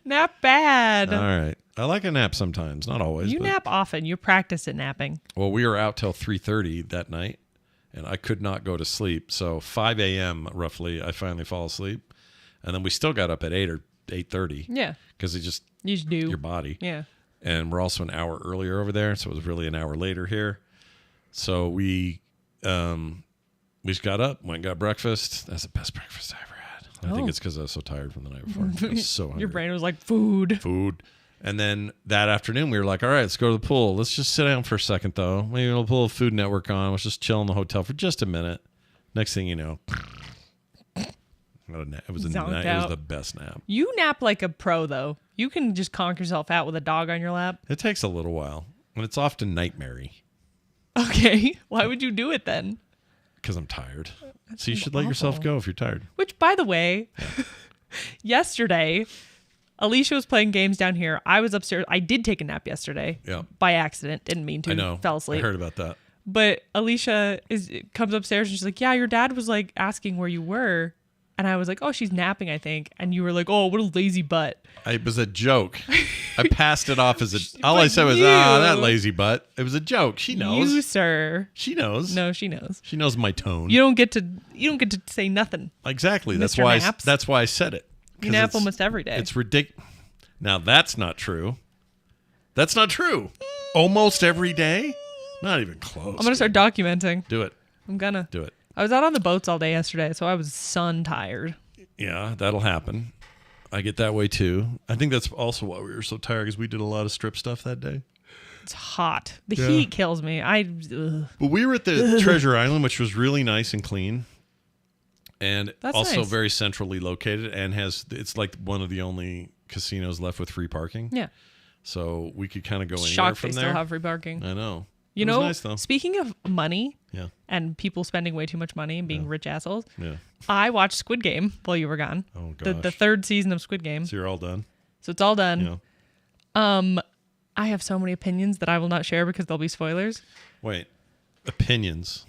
Nap bad. All right. I like a nap sometimes. Not always. You nap often. You practice at napping. Well, we were out till 3:30 that night, and I could not go to sleep. So 5 a.m. roughly, I finally fall asleep. And then we still got up at 8 or 8:30. Yeah. Because you just do. Your body. Yeah. And we're also an hour earlier over there, so it was really an hour later here. So we just got up, went and got breakfast. That's the best breakfast I ever had. I think it's because I was so tired from the night before. I was so hungry. Your brain was like, food. And then that afternoon, we were like, all right, let's go to the pool. Let's just sit down for a second, though. Maybe we'll pull a Food Network on. Let's just chill in the hotel for just a minute. Next thing you know, it was the best nap. You nap like a pro, though. You can just conk yourself out with a dog on your lap. It takes a little while, and it's often nightmare-y. Okay. Why would you do it then? because I'm tired. So you should let awful. yourself go if you're tired. Which, by the way, yesterday, Alicia was playing games down here. I was upstairs. I did take a nap yesterday. Yeah. By accident. Didn't mean to. I know. Fell asleep. I heard about that. But Alicia comes upstairs and she's like, yeah, your dad was like asking where you were. And I was like, oh, she's napping, I think. And you were like, oh, what a lazy butt. It was a joke. I passed it off as all But I said was, you- that lazy butt. It was a joke. She knows. You, sir. She knows. No, she knows. She knows my tone. You don't get to say nothing. Exactly. That's Mr. why. Naps. That's why I said it. You 'Cause nap it's- almost every day. It's ridiculous. Now that's not true. That's not true. Almost every day. Not even close. I'm gonna start documenting. Do it. I'm gonna. Do it. I was out on the boats all day yesterday, so I was sun tired. Yeah, that'll happen. I get that way too. I think that's also why we were so tired because we did a lot of strip stuff that day. It's hot. The Yeah. heat kills me. But we were at the Treasure Island, which was really nice and clean, and That's also nice. very centrally located, and it's like one of the only casinos left with free parking. Yeah. So we could kind of go anywhere Shocked from they there. still have free parking. I know. You It was know, nice, though. speaking of money Yeah. and people spending way too much money and being rich assholes, Yeah. I watched Squid Game while you were gone. Oh The gosh. third season of Squid Game. So you're all done. So it's all done. Yeah. I have so many opinions that I will not share because they'll be spoilers. Wait. Opinions.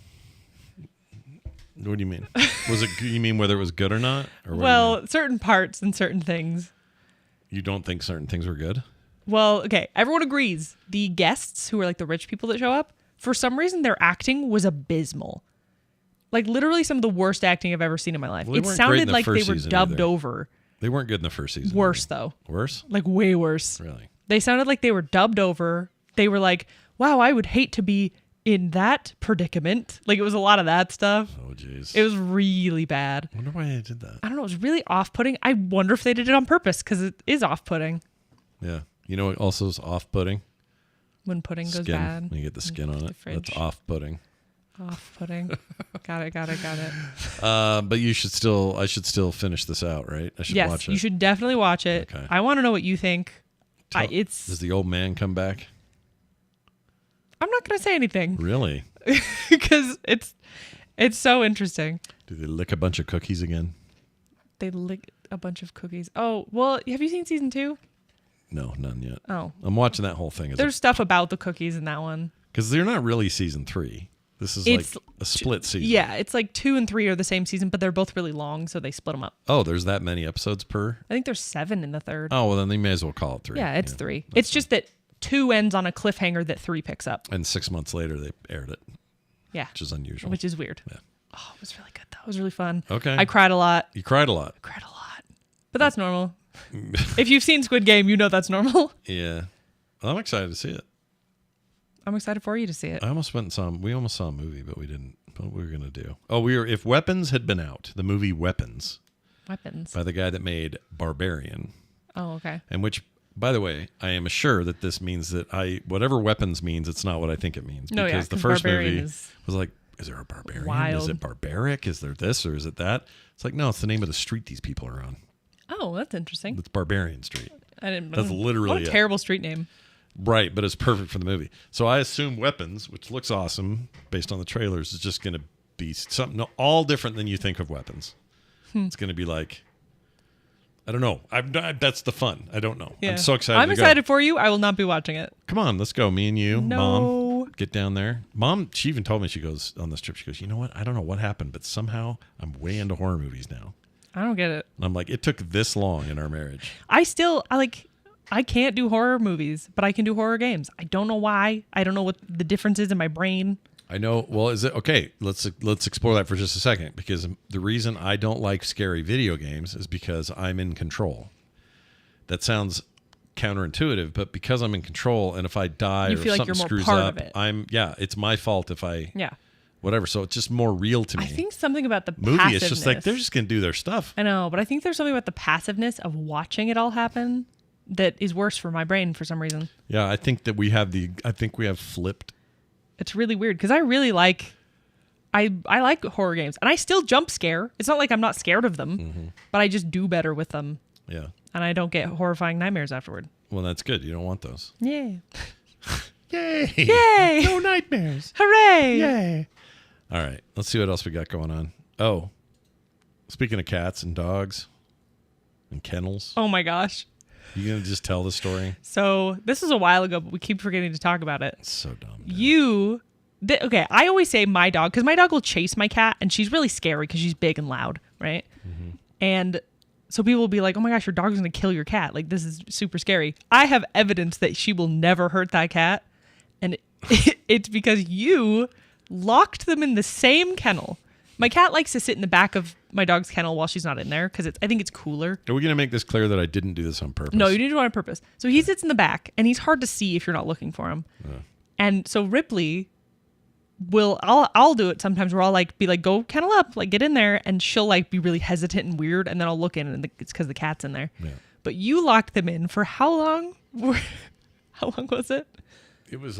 What do you mean? Was it? You mean whether it was good or not? Or what do you Well, mean? certain parts and certain things. You don't think certain things were good? Well, okay, everyone agrees. The guests, who are like the rich people that show up, for some reason their acting was abysmal. Like literally some of the worst acting I've ever seen in my life. Well, they It weren't great in sounded the like they first were season dubbed either. over. They weren't good in the first season. Worse though. Worse? Like way worse. Really? They sounded like they were dubbed over. They were like, wow, I would hate to be in that predicament. Like it was a lot of that stuff. Oh, jeez. It was really bad. I wonder why they did that. I don't know. It was really off-putting. I wonder if they did it on purpose because it is off-putting Yeah. You know what also is off-putting? when pudding goes Skin. bad. When you get the skin on The it. fridge. That's off-putting. Off-putting. Got it. But I should still finish this out, right? I should Yes, watch it. you should definitely watch it. Okay. I want to know what you think. Does the old man come back? I'm not going to say anything Really? because it's so interesting. Do they lick a bunch of cookies again? They lick a bunch of cookies. Oh, well, have you seen season 2? No, none yet. Oh. I'm watching that whole thing. There's stuff about the cookies in that one. Because they're not really season 3. This is It's like a split season. Yeah, it's like 2 and 3 are the same season, but they're both really long, so they split them up. Oh, there's that many episodes per? I think there's 7 in the third. Oh, well, then they may as well call it 3. Yeah, it's 3. It's just that 2 ends on a cliffhanger that 3 picks up. And 6 months later, they aired it, Yeah, which is unusual. which is weird. Yeah. Oh, it was really good, though. It was really fun. Okay. I cried a lot. You cried a lot. But that's normal. If you've seen Squid Game, you know that's normal. Yeah. Well, I'm excited to see it. I'm excited for you to see it. I almost went and saw we almost saw a movie, but we didn't. What we were going to do. Oh, if Weapons had been out, the movie Weapons Weapons. by the guy that made Barbarian, Oh, okay. and which, by the way, I am sure that this means that whatever Weapons means, it's not what I think it means. No, yeah, because the 'cause first Barbarian movie is was like, is there a barbarian? Is wild. it barbaric? Is there this or is it that? It's like, no, it's the name of the street these people are on. Oh, that's interesting. It's Barbarian Street. I didn't. That's literally what a it. terrible street name. Right, but it's perfect for the movie. So I assume Weapons, which looks awesome based on the trailers, is just going to be something all different than you think of Weapons. It's going to be like, I don't know. That's the fun. I don't know. Yeah. I'm so excited. I'm to excited Go. for you. I will not be watching it. Come on, let's go. Me and you, No. Mom, get down there. Mom, she even told me, she goes on this trip, she goes, you know what? I don't know what happened, but somehow I'm way into horror movies now. I don't get it. And I'm like, it took this long in our marriage. I can't do horror movies, but I can do horror games. I don't know why. I don't know what the difference is in my brain. I know. Well, is it okay? Let's explore that for just a second, because the reason I don't like scary video games is because I'm in control. That sounds counterintuitive, but because I'm in control, and if I die You or feel if like you're something more screws part up, of it. it's my fault if I Yeah. whatever. So it's just more real to me. I think something about the movie, passiveness. it's just like they're just gonna do their stuff. I know, but I think there's something about the passiveness of watching it all happen that is worse for my brain for some reason. Yeah, I think that we have flipped. It's really weird because I really like I like horror games and I still jump scare. It's not like I'm not scared of them, but I just do better with them Yeah. and I don't get horrifying nightmares afterward. Well, that's good. You don't want those. Yay. Yay! Yay! No nightmares. Hooray! Yay! All right. Let's see what else we got going on. Oh, speaking of cats and dogs and kennels. Oh my gosh. You going to just tell the story? So this is a while ago, but we keep forgetting to talk about it. It's so dumb. Okay, I always say my dog, because my dog will chase my cat, and she's really scary because she's big and loud, right? Mm-hmm. And so people will be like, oh my gosh, your dog's going to kill your cat. Like, this is super scary. I have evidence that she will never hurt that cat, and it's because you locked them in the same kennel. My cat likes to sit in the back of my dog's kennel while she's not in there because I think it's cooler. Are we going to make this clear that I didn't do this on purpose? No, you didn't do it on purpose. So he sits in the back, and he's hard to see if you're not looking for him. And so Ripley I'll do it sometimes where I'll be like, go kennel up, like get in there, and she'll like be really hesitant and weird, and then I'll look in and it's because the cat's in there. Yeah. But you locked them in for how long? How long was it? It was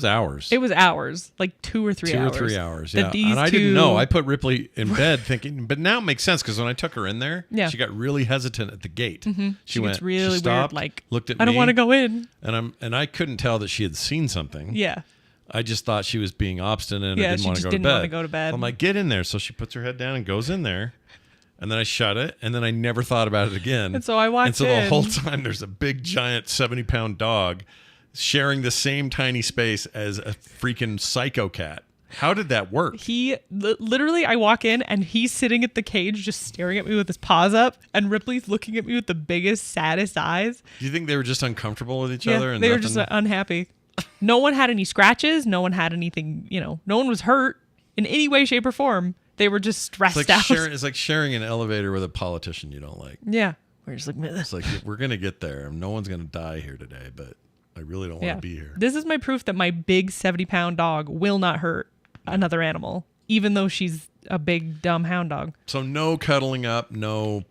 hours. It was hours, like 2 or 3 hours. 2 or 3 hours, yeah. And I didn't know. I put Ripley in bed thinking, but now it makes sense because when I took her in there, she got really hesitant at the gate. Mm-hmm. She went really stopped, weird, like looked at me. I don't want to go in. And I couldn't tell that she had seen something. Yeah. I just thought she was being obstinate and didn't want to go to bed. So I'm like, get in there. So she puts her head down and goes in there. And then I shut it, and then I never thought about it again. And so I watched in. And so the whole time there's a big, giant, 70-pound dog sharing the same tiny space as a freaking psycho cat. How did that work? He literally, I walk in, and he's sitting at the cage just staring at me with his paws up, and Ripley's looking at me with the biggest, saddest eyes. Do you think they were just uncomfortable with each other? And they were just unhappy. No one had any scratches. No one had anything, no one was hurt in any way, shape, or form. They were just stressed out. It's like sharing an elevator with a politician you don't like. Yeah. We're just like, it's like, we're going to get there. No one's going to die here today, but I really don't want to be here. This is my proof that my big 70-pound dog will not hurt another animal, even though she's a big, dumb hound dog. So no cuddling up, no,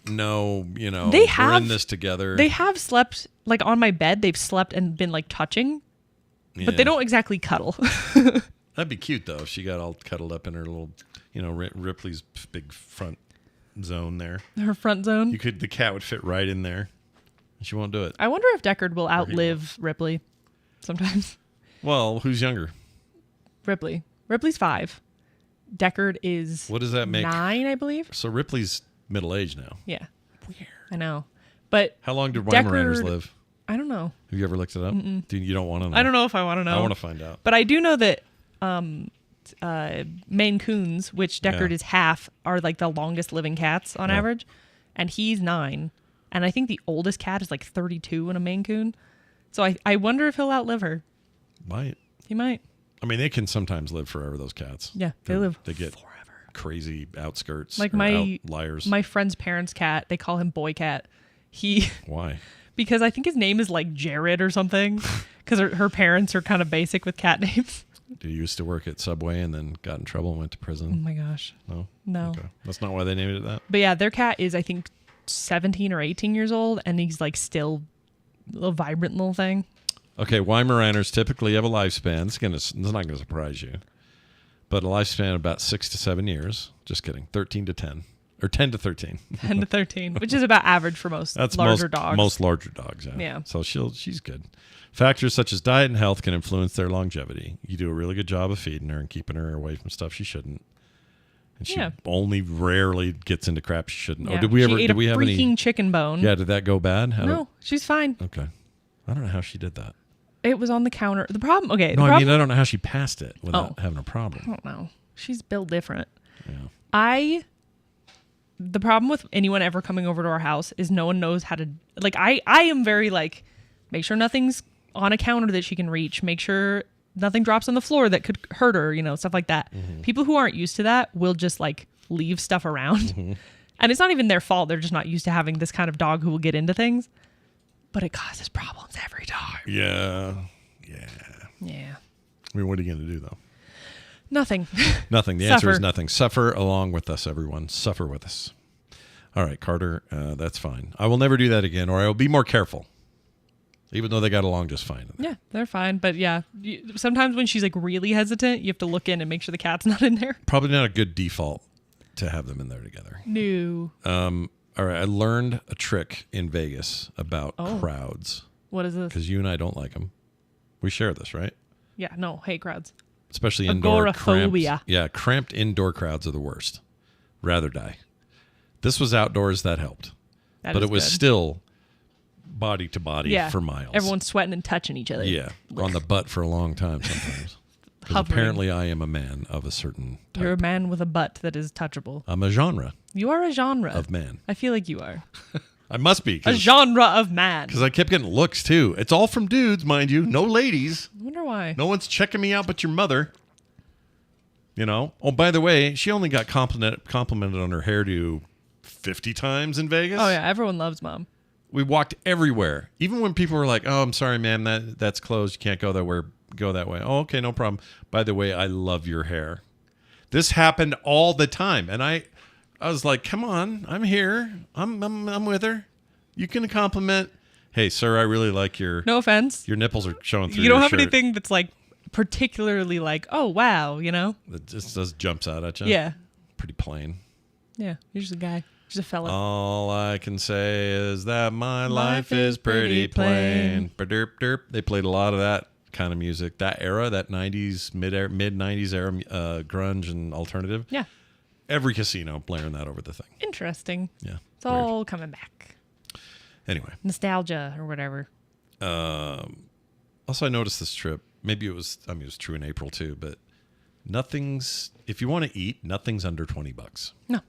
we're in this together. They have slept, like on my bed, they've slept and been like touching, but they don't exactly cuddle. That'd be cute, though, if she got all cuddled up in her little, Ripley's big front zone there. Her front zone? The cat would fit right in there. She won't do it. I wonder if Deckard will outlive Ripley sometimes. Well, who's younger? Ripley. Ripley's 5. Deckard is what does that make? 9, I believe. So Ripley's middle-aged now. Yeah. Weird. I know. But how long did Weimaraners live? I don't know. Have you ever looked it up? Dude, you don't want to know. I don't know if I want to know. I want to find out. But I do know that Maine Coons, which Deckard is half, are like the longest living cats on average. And he's 9. And I think the oldest cat is like 32 in a Maine Coon. So I wonder if he'll outlive her. Might. He might. I mean, they can sometimes live forever, those cats. Yeah, they live They get forever. Crazy outskirts. Like outliers. My friend's parents' cat, they call him Boy Cat. Why? Because I think his name is like Jared or something. Because her parents are kind of basic with cat names. Did you used to work at Subway and then got in trouble and went to prison? Oh my gosh. No. Okay. That's not why they named it that? But yeah, their cat is, I think, 17 or 18 years old, and he's like still a vibrant little thing. Okay, Weimaraners typically have a lifespan. It's not going to surprise you. But a lifespan of about 6 to 7 years. Just kidding. 13 to 10. Or 10 to 13. 10 to 13, which is about average for most larger dogs. Most larger dogs, yeah. So she's good. Factors such as diet and health can influence their longevity. You do a really good job of feeding her and keeping her away from stuff she shouldn't. And she only rarely gets into crap she shouldn't. Yeah. Oh, did we have any freaking chicken bone? Yeah, did that go bad? No, she's fine. Okay. I don't know how she did that. It was on the counter. The problem, I don't know how she passed it without having a problem. I don't know. She's built different. Yeah. The problem with anyone ever coming over to our house is no one knows how to, like, I am very like, make sure nothing's on a counter that she can reach. Make sure nothing drops on the floor that could hurt her, stuff like that. Mm-hmm. People who aren't used to that will just like leave stuff around. Mm-hmm. And it's not even their fault. They're just not used to having this kind of dog who will get into things. But it causes problems every time. Yeah. I mean, what are you going to do, though? Nothing. Nothing. The answer is nothing. Suffer along with us, everyone. Suffer with us. All right, Carter, that's fine. I will never do that again, or I will be more careful. Even though they got along just fine. Yeah, they're fine. But yeah, sometimes when she's like really hesitant, you have to look in and make sure the cat's not in there. Probably not a good default to have them in there together. No. All right, I learned a trick in Vegas about crowds. What is this? Because you and I don't like them. We share this, right? Yeah, no, hate crowds. especially indoor Agoraphobia. Cramped indoor crowds are the worst. Rather die. This was outdoors, that helped. But it was still body to body for miles. Everyone's sweating and touching each other. Yeah. On the butt for a long time sometimes. Because apparently I am a man of a certain type. You're a man with a butt that is touchable. I'm a genre. You are a genre. Of man. I feel like you are. I must be. A genre of man. Because I kept getting looks, too. It's all from dudes, mind you. No ladies. I wonder why. No one's checking me out but your mother. You know? Oh, by the way, she only got complimented on her hairdo 50 times in Vegas. Oh, yeah. Everyone loves Mom. We walked everywhere. Even when people were like, oh, I'm sorry, ma'am, that's closed. You can't go that way. Oh, okay, no problem. By the way, I love your hair. This happened all the time. And I was like, come on, I'm here. I'm with her. You can compliment. Hey, sir, I really like your... No offense. Your nipples are showing through You don't your have shirt. anything that's like particularly like, oh, wow, you know? That just jumps out at you. Yeah. Pretty plain. Yeah, you're just a guy. Just a fella. All I can say is that my life is pretty plain. Ba-derp, derp. They played a lot of that kind of music. That era, that 90s, mid-90s era, grunge and alternative. Yeah. Every casino blaring that over the thing. Interesting. Yeah. It's all coming back. Anyway. Nostalgia or whatever. Also, I noticed this trip. Maybe it was true in April too, but if you want to eat, nothing's under $20. No.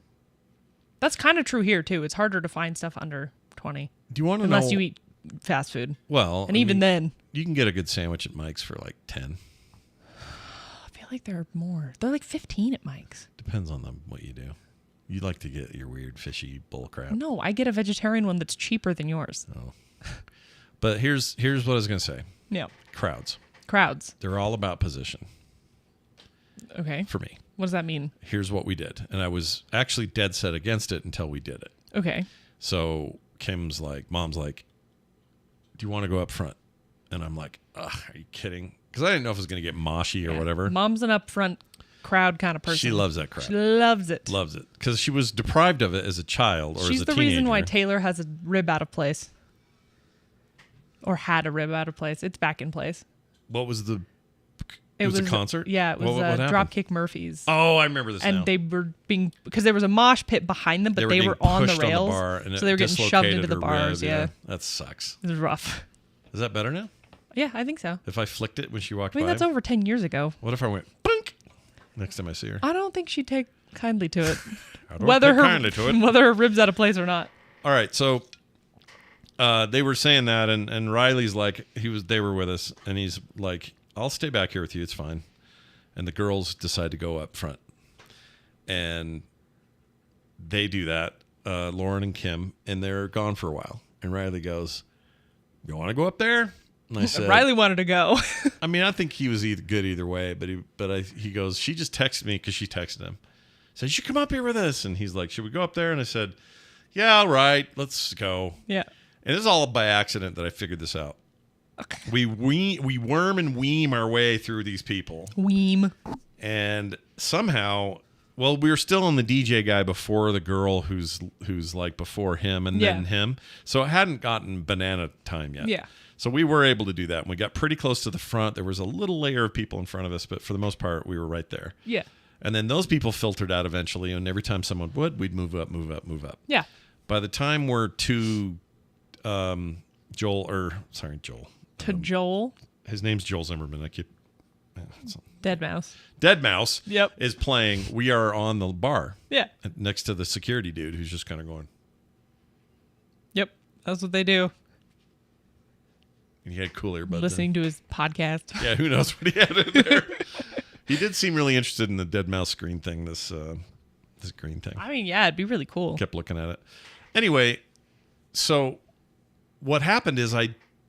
That's kind of true here too. It's harder to find stuff under 20. Do you want to know? Unless you eat fast food. Well, and even then, you can get a good sandwich at Mike's for like 10. I feel like there are more. They're like 15 at Mike's. Depends on what you do. You like to get your weird fishy bull crap. No, I get a vegetarian one that's cheaper than yours. Oh. But here's what I was going to say. Yeah. Crowds. They're all about position. Okay. For me. What does that mean? Here's what we did. And I was actually dead set against it until we did it. Okay. So Mom's like, do you want to go up front? And I'm like, ugh, are you kidding? Because I didn't know if it was going to get moshy or whatever. Mom's an up front crowd kind of person. She loves that crowd. She loves it. Loves it. Because she was deprived of it as a child or as a teenager. She's the reason why Taylor has a rib out of place. Or had a rib out of place. It's back in place. What was the... It was a concert? Yeah, it was what Dropkick Murphys. Oh, I remember this and now. they were being... Because there was a mosh pit behind them, but they were on the rails. So they were getting shoved into the bars. Yeah. That sucks. It was rough. Is that better now? Yeah, I think so. If I flicked it when she walked by? That's over 10 years ago. What if I went, boink, next time I see her? I don't think she'd take kindly to it. I don't take kindly to it. Whether her rib's out of place or not. All right, so they were saying that, and Riley's like, they were with us, and he's like, I'll stay back here with you, it's fine. And the girls decide to go up front. And they do that, Lauren and Kim, and they're gone for a while. And Riley goes, you want to go up there? And I said, Riley wanted to go. I mean, I think he was good either way, but he goes, she just texted me because she texted him. Said, you should come up here with us. And he's like, should we go up there? And I said, yeah, all right, let's go. Yeah. And it's all by accident that I figured this out. Okay. We worm and weem our way through these people. Weem. And somehow, well, we were still on the DJ guy before the girl who's like before him and then him. So it hadn't gotten banana time yet. Yeah. So we were able to do that. And we got pretty close to the front. There was a little layer of people in front of us, but for the most part, we were right there. Yeah. And then those people filtered out eventually. And every time someone would, we'd move up. Yeah. By the time we're to Joel. To Joel. His name's Joel Zimmerman. I keep... Dead Mouse. Dead Mouse Yep. is playing. We are on the bar. Yeah. Next to the security dude who's just kind of going. Yep. That's what they do. And he had cool earbuds. Listening to his podcast. Yeah, who knows what he had in there. He did seem really interested in the Dead Mouse screen thing, this green thing. I mean, yeah, it'd be really cool. Kept looking at it. Anyway, so what happened is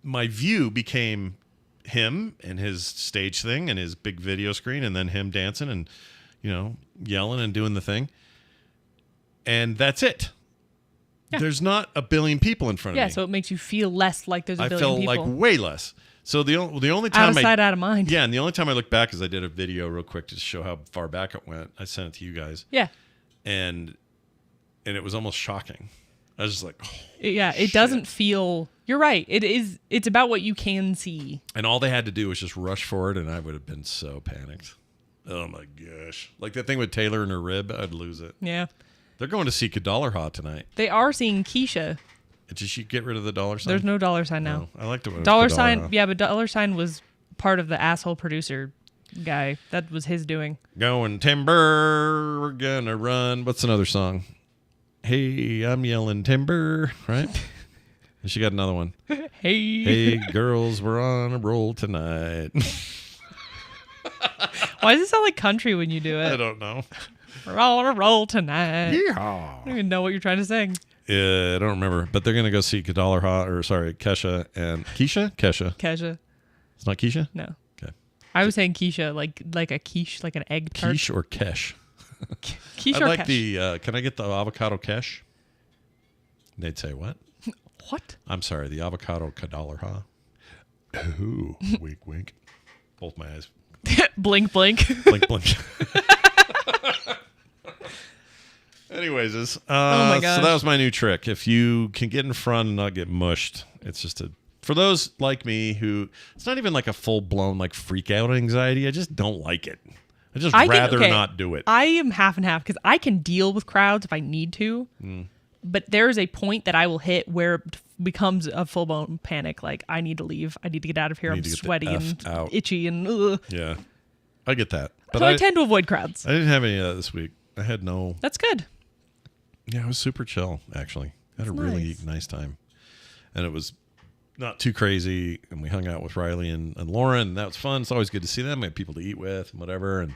my view became him and his stage thing and his big video screen, and then him dancing and, yelling and doing the thing. And that's it. Yeah. There's not a billion people in front of me. Yeah, so it makes you feel less like there's a billion people. I felt like way less. So the only time out of sight, out of mind. Yeah, and the only time I look back is I did a video real quick to show how far back it went. I sent it to you guys. Yeah. And it was almost shocking. I was just like, yeah, shit. It doesn't feel You're right. It's about what you can see. And all they had to do was just rush forward, and I would have been so panicked. Oh my gosh! Like that thing with Taylor and her rib, I'd lose it. Yeah. They're going to see $1 tonight. They are seeing Keisha. Did she get rid of the $sign? There's no $sign now. No, I liked it when dollar it was sign. Yeah, but $sign was part of the asshole producer guy. That was his doing. Going timber, we're gonna run. What's another song? Hey, I'm yelling timber, right? And she got another one. Hey, girls, we're on a roll tonight. Why does it sound like country when you do it? I don't know. We're on a roll tonight. Yeehaw. I don't even know what you're trying to sing. Yeah, I don't remember. But they're going to go see Kesha and Keisha? Kesha. It's not Keisha? No. Okay. I was saying Keisha, like a quiche, like an egg tart. Quiche or Kesh? Quiche I'd or like Kesh? can I get the avocado Kesh? They'd say what? What? I'm sorry, the avocado $1. Ooh, wink, wink. Both my eyes. Blink, blink. Blink, blink. Anyways, oh my gosh. so that was my new trick. If you can get in front and not get mushed, it's just for those like me who it's not even like a full blown like freak out anxiety. I just don't like it. I just rather not do it. I am half and half because I can deal with crowds if I need to, but there's a point that I will hit where it becomes a full blown panic. Like I need to leave. I need to get out of here. I'm sweaty and itchy and ugh. Yeah, I get that. But so I tend to avoid crowds. I didn't have any of that this week. I had no. That's good. Yeah, it was super chill, actually. I had a really nice time. And it was not too crazy. And we hung out with Riley and Lauren, and that was fun. It's always good to see them. We had people to eat with and whatever. And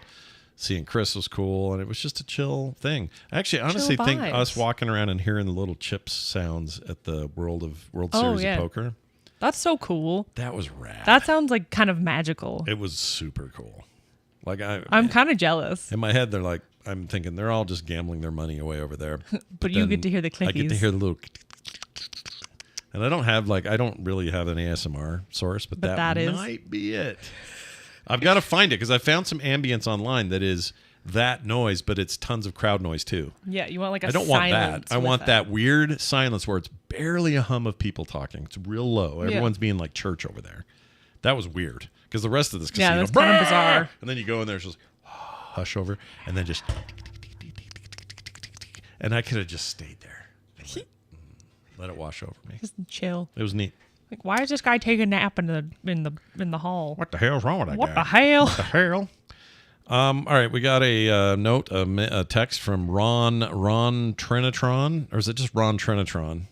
seeing Chris was cool. And it was just a chill thing. I actually honestly think us walking around and hearing the little chips sounds at the World Series of Poker. That's so cool. That was rad. That sounds like kind of magical. It was super cool. Like I'm kind of jealous. In my head, they're like, I'm thinking they're all just gambling their money away over there. But you get to hear the clickies. I get to hear the little. And I don't really have an ASMR source, but that might be it. I've got to find it because I found some ambience online that is that noise, but it's tons of crowd noise too. Yeah, you want like a I don't want that. I want that weird silence where it's barely a hum of people talking. It's real low. Everyone's being like church over there. That was weird because the rest of this casino, that's kind of bizarre. And then you go in there, it's just hush over, and then just, and I could have just stayed there. Let it wash over me. Just chill. It was neat. Like, why is this guy taking a nap in the hall? What the hell's wrong with that guy? What the hell? What the hell? All right, we got a note, a text from Ron Trinitron, or is it just Ron Trinitron?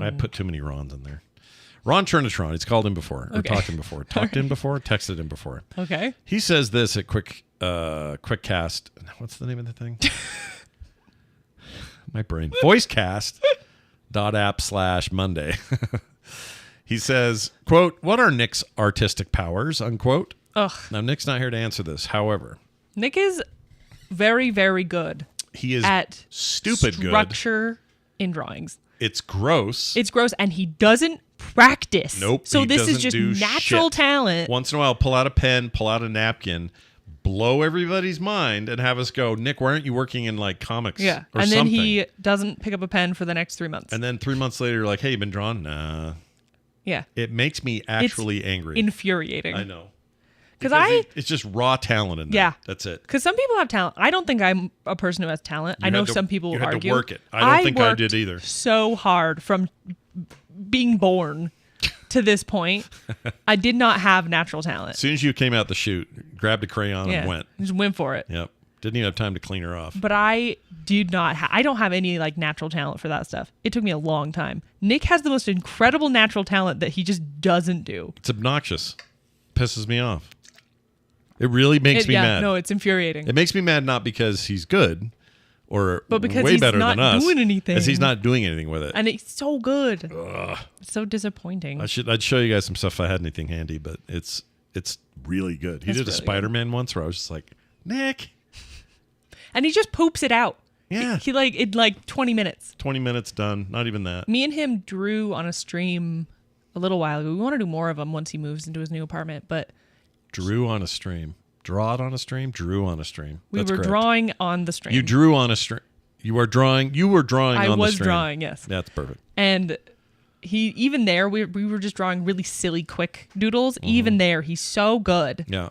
I put too many Rons in there. Ron Trinitron. He's called in before, or talked in before, texted in before. Okay. He says this at Quick Cast. What's the name of the thing? My brain. Voicecast.app/Monday. He says, quote, "What are Nick's artistic powers?" Unquote. Ugh. Now, Nick's not here to answer this. However, Nick is very, very good. He is at stupid good. Structure in drawings. It's gross. It's gross, and he doesn't practice. Nope. So this is just natural talent. Once in a while, pull out a pen, pull out a napkin, blow everybody's mind, and have us go, Nick, why aren't you working in like comics? Yeah. Or and something? then he doesn't pick up a pen for the next 3 months. And then 3 months later, you're like, hey, you been drawn? Nah. Yeah. It makes me actually angry. Infuriating. I know. Because it's just raw talent in there. Yeah. That's it. Because some people have talent. I don't think I'm a person who has talent. I know some people will argue. You had to work it. I don't think I did either. So hard from being born to this point. I did not have natural talent. As soon as you came out the chute, grabbed a crayon and went. Just went for it. Yep. Didn't even have time to clean her off. But I did not. I don't have any like natural talent for that stuff. It took me a long time. Nick has the most incredible natural talent that he just doesn't do. It's obnoxious. Pisses me off. It really makes me mad. No, it's infuriating. It makes me mad not because he's good or but because way he's better not than us. Doing anything. Because he's not doing anything with it. And it's so good. Ugh. It's so disappointing. I'd show you guys some stuff if I had anything handy, but it's really good. He did a Spider-Man once where I was just like, Nick. And he just poops it out. Yeah. He like in like 20 minutes. 20 minutes done. Not even that. Me and him drew on a stream a little while ago. We want to do more of them once he moves into his new apartment, but drew on a stream. Draw it on a stream. Drew on a stream. We were drawing on the stream. You drew on a stream. You were drawing on the stream. I was drawing, yes. That's perfect. And even there, we were just drawing really silly, quick doodles. Even there, he's so good. Yeah.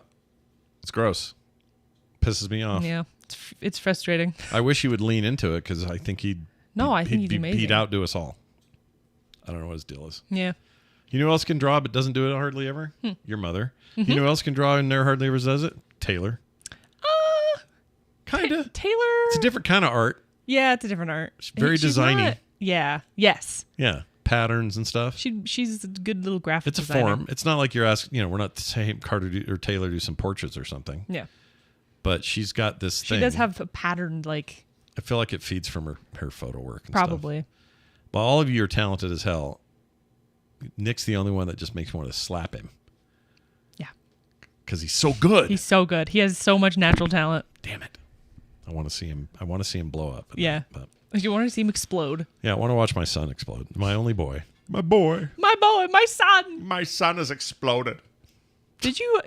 It's gross. Pisses me off. Yeah, it's frustrating. I wish he would lean into it because I think he'd he's be amazing. beat out to us all. I don't know what his deal is. Yeah. You know who else can draw but doesn't do it hardly ever? Your mother. You know who else can draw and never hardly ever does it? Taylor. Kind of. Taylor. It's a different kind of art. Yeah, it's a different art. It's very She's designy. not- yeah. Yes. Yeah. Patterns and stuff. She's a good little graphic It's a designer. form. It's not like you're asking, we're not saying Carter or Taylor do some portraits or something. Yeah. But she's got this thing. She does have a patterned, like... I feel like it feeds from her photo work and Probably. stuff. But all of you are talented as hell. Nick's the only one that just makes me want to slap him. Yeah. Because he's so good. He's so good. He has so much natural talent. Damn it. I want to see him blow up. Yeah. You want to see him explode. Yeah, I want to watch my son explode. My only boy. My boy. My boy, my son. My son has exploded. Did you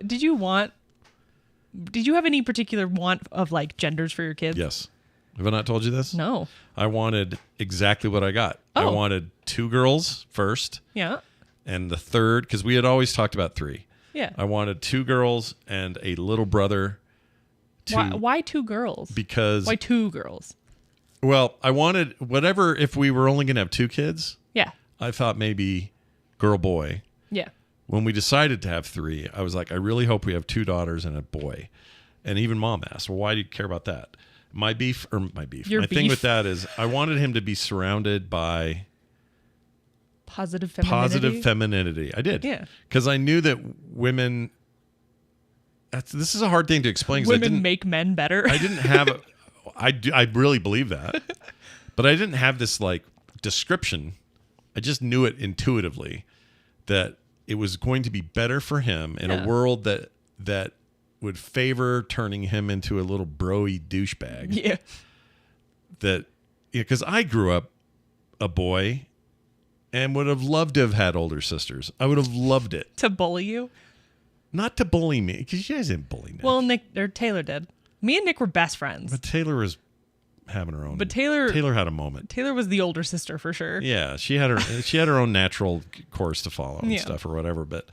have any particular want of like genders for your kids? Yes. Have I not told you this? No. I wanted exactly what I got. I Oh. wanted 2 girls first, Yeah. and the third, because we had always talked about 3. Yeah. I wanted 2 girls and a little brother. Why 2 girls? Because, Why 2 girls? well, I wanted whatever, if we were only going to have 2 kids, Yeah. I thought maybe girl, boy. Yeah. When we decided to have 3, I was like, I really hope we have 2 daughters and a boy. And even mom asked, well, why do you care about that? My thing with that is I wanted him to be surrounded by Positive femininity. I did. Yeah. Because I knew that women, this is a hard thing to explain. 'Cause Women make men better. I didn't have, I really believe that. But I didn't have this like description. I just knew it intuitively that it was going to be better for him in a world that would favor turning him into a little broy douchebag. Yeah. Because I grew up a boy and would have loved to have had older sisters. I would have loved it. To bully you? Not to bully me, because you guys didn't bully Nick. Well, Taylor did. Me and Nick were best friends. But Taylor was having her own. But Taylor had a moment. Taylor was the older sister for sure. Yeah, she had her own natural course to follow and stuff or whatever. But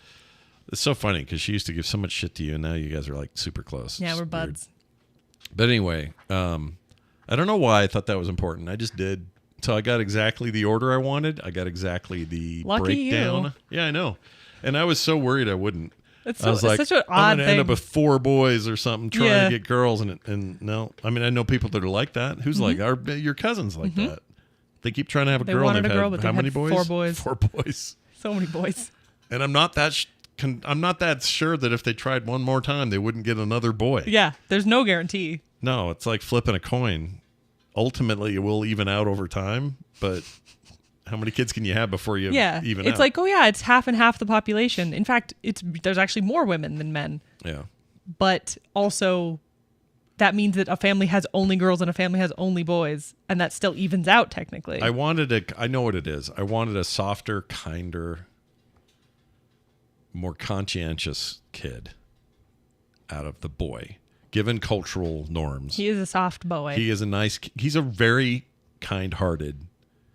it's so funny because she used to give so much shit to you, and now you guys are like super close. Yeah, It's we're buds. Weird. But anyway, I don't know why I thought that was important. I just did. So I got exactly the order I wanted. I got exactly the Lucky breakdown. you. Yeah, I know. And I was so worried I wouldn't. It's I was like, such an I'm odd going to thing. end up with 4 boys or something trying Yeah. to get girls. And no, I mean, I know people that are like that. Who's like, your cousins like that. They keep trying to have a They girl. wanted And they've a girl, had but how they've many had boys? 4 boys. 4 boys. So many boys. And I'm not that sure that if they tried one more time, they wouldn't get another boy. Yeah, there's no guarantee. No, it's like flipping a coin. Ultimately, it will even out over time, but how many kids can you have before you even it's out? like, it's half and half the population. In fact, there's actually more women than men. Yeah. But also, that means that a family has only girls and a family has only boys, and that still evens out technically. I know what it is. I wanted a softer, kinder, more conscientious kid out of the boy, given cultural norms. He is a soft boy. He's a very kind-hearted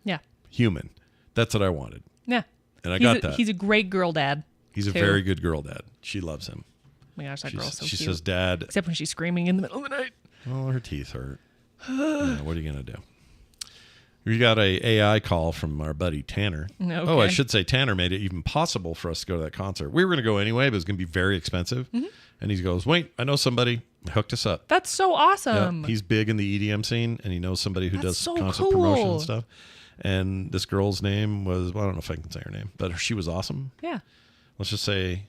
yeah. human. That's what I wanted. Yeah. And I got that. He's a great girl dad. He's a too. very good girl dad. She loves him. Oh my gosh, that girl's so she cute. says, Dad. Except when she's screaming in the middle of the night. Oh, her teeth hurt. Yeah, what are you going to do? We got a AI call from our buddy Tanner. Okay. Oh, I should say Tanner made it even possible for us to go to that concert. We were going to go anyway, but it was going to be very expensive. Mm-hmm. And he goes, wait, I know somebody. Hooked us up. That's so awesome. Yep. He's big in the EDM scene, and he knows somebody who does so concert cool. promotion and stuff. And this girl's name was, well, I don't know if I can say her name, but she was awesome. Yeah. Let's just say,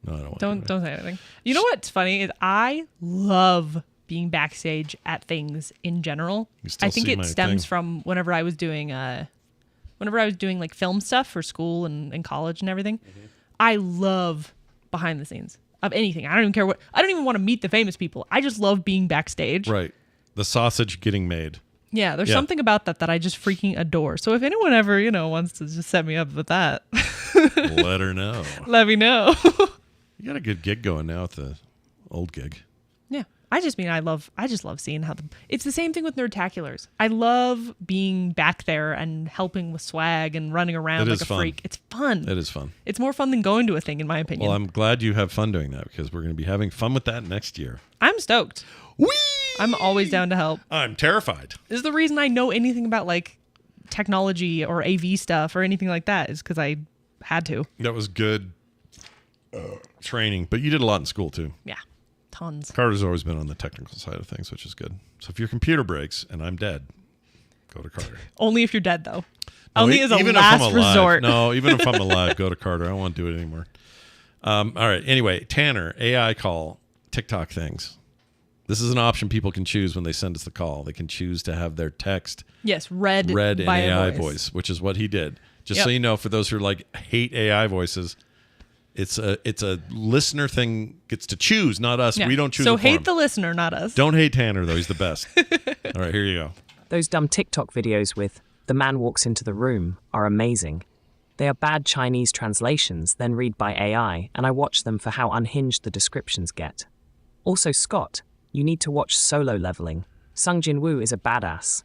no, I don't want to. Don't say anything. You know what's funny is I love being backstage at things in general. I think it stems from whenever I was doing like film stuff for school and college and everything. Mm-hmm. I love behind the scenes of anything. I don't even care I don't even want to meet the famous people. I just love being backstage. Right. The sausage getting made. Yeah, there's something about that I just freaking adore. So if anyone ever, wants to just set me up with that, let her know. Let me know. You got a good gig going now at the old gig. Yeah. I just love seeing how it's the same thing with Nerdtaculars. I love being back there and helping with swag and running around like a freak. It's fun. It is fun. It's more fun than going to a thing, in my opinion. Well, I'm glad you have fun doing that because we're going to be having fun with that next year. I'm stoked. Whee! I'm always down to help. I'm terrified. This is the reason I know anything about like technology or AV stuff or anything like that is because I had to. That was good training, but you did a lot in school too. Yeah. Tons. Carter's always been on the technical side of things, which is good. So if your computer breaks and I'm dead, go to Carter. Only if you're dead, though. No, Only as a even last if I'm alive. resort. No, even if I'm alive, go to Carter. I don't want to do it anymore. All right. Anyway, Tanner, AI call, TikTok things. This is an option people can choose when they send us the call. They can choose to have their text read in by AI a voice, which is what he did. Just so you know, for those who hate AI voices, it's a listener thing, gets to choose, not us. Yeah. We don't choose. So it for hate him. the listener, not us. Don't hate Tanner though; he's the best. All right, here you go. Those dumb TikTok videos with "the man walks into the room" are amazing. They are bad Chinese translations, then read by AI, and I watch them for how unhinged the descriptions get. Also, Scott, you need to watch Solo Leveling. Sung Jin-woo is a badass.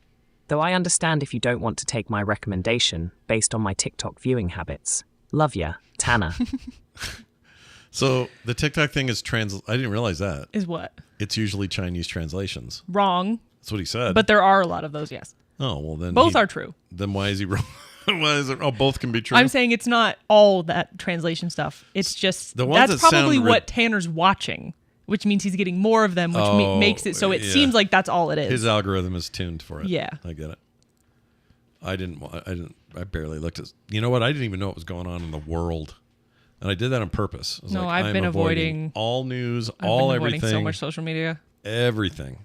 Though I understand if you don't want to take my recommendation based on my TikTok viewing habits. Love ya, Tanner. So the TikTok thing is I didn't realize that. Is what? It's usually Chinese translations. Wrong. That's what he said. But there are a lot of those, yes. Oh, well then. Both are true. Then why is he wrong? Why is it? Oh, both can be true. I'm saying it's not all that translation stuff. It's just, the ones that's that probably sound what Tanner's watching, which means he's getting more of them, which makes it so it seems like that's all it is. His algorithm is tuned for it. Yeah. I get it. I barely looked at, you know what? I didn't even know what was going on in the world. And I did that on purpose. I was No, like, I've been avoiding all news, I've been avoiding everything. so much social media. Everything.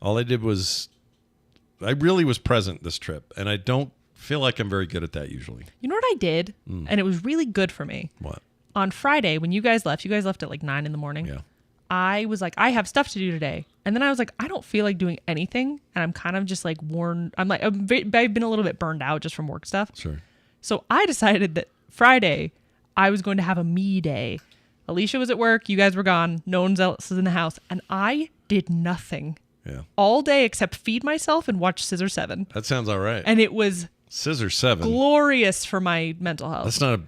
All I did was, I really was present this trip. And I don't feel like I'm very good at that usually. You know what I did? And it was really good for me. What? On Friday, when you guys left at like 9 a.m. Yeah. I was like, I have stuff to do today. And then I was like, I don't feel like doing anything. And I'm kind of just like worn. I've been a little bit burned out just from work stuff. Sure. So I decided that Friday, I was going to have a me day. Alicia was at work. You guys were gone. No one else was in the house. And I did nothing all day except feed myself and watch Scissor 7. That sounds all right. And it was Scissor 7. glorious for my mental health. That's not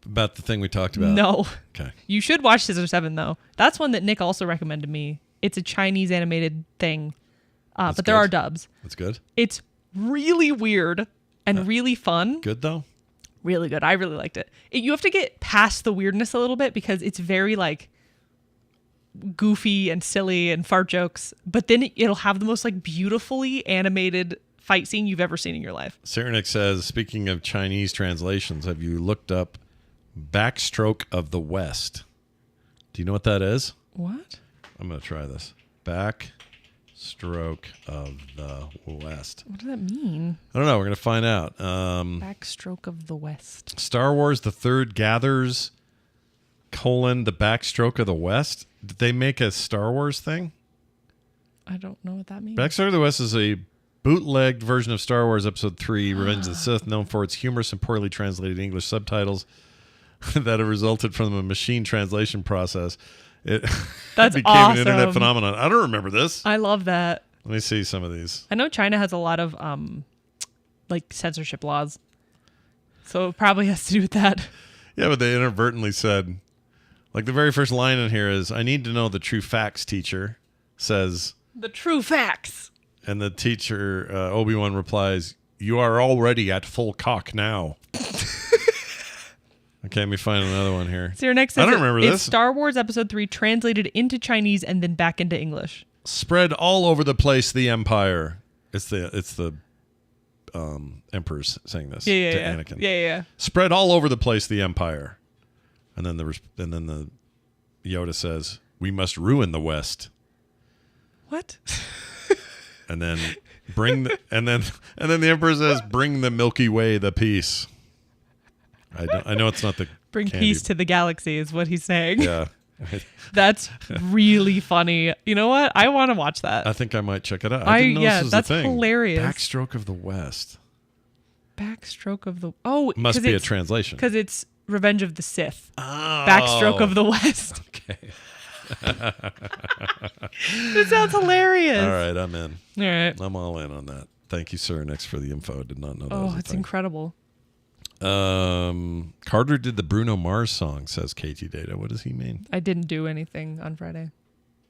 about the thing we talked about. No. Okay. You should watch Scissor 7, though. That's one that Nick also recommended me. It's a Chinese animated thing, but there are dubs. That's good. It's really weird and really fun. Good, though? Really good. I really liked it. You have to get past the weirdness a little bit because it's very, like, goofy and silly and fart jokes, but then it'll have the most, like, beautifully animated fight scene you've ever seen in your life. Cyrenik says, speaking of Chinese translations, have you looked up Backstroke of the West? Do you know what that is? What? I'm going to try this. Backstroke of the West. What does that mean? I don't know. We're going to find out. Backstroke of the West. Star Wars The Third Gathers, the Backstroke of the West. Did they make a Star Wars thing? I don't know what that means. Backstroke of the West is a bootlegged version of Star Wars Episode 3, Revenge of the Sith, known for its humorous and poorly translated English subtitles that have resulted from a machine translation process. It That's became awesome. an internet phenomenon. I don't remember this. I love that. Let me see some of these. I know China has a lot of like censorship laws, so it probably has to do with that. Yeah, but they inadvertently said, like the very first line in here is, "I need to know the true facts." Teacher says, "The true facts." And the teacher, Obi-Wan, replies, "You are already at full cock now." Okay, let me find another one here. So your next I don't remember this. It's Star Wars Episode 3 translated into Chinese and then back into English. Spread all over the place, the Empire. It's the Emperor's saying this to Anakin. Yeah. Spread all over the place, the Empire. And then the Yoda says, "We must ruin the West." What? And then and then the Emperor says, "Bring the Milky Way, the peace." I know it's not the Bring candy. peace to the galaxy is what he's saying. Yeah. That's really funny. You know what? I want to watch that. I think I might check it out. I didn't know this was that's a thing. hilarious. Backstroke of the West. Backstroke of the Must be a translation. Because it's Revenge of the Sith. Oh. Backstroke of the West. Okay. This sounds hilarious. All right, I'm in. All right. I'm all in on that. Thank you, sir. Next for the info. I did not know that. Oh, was a it's thing. incredible. Carter did the Bruno Mars song, says KT Data. What does he mean? I didn't do anything on Friday.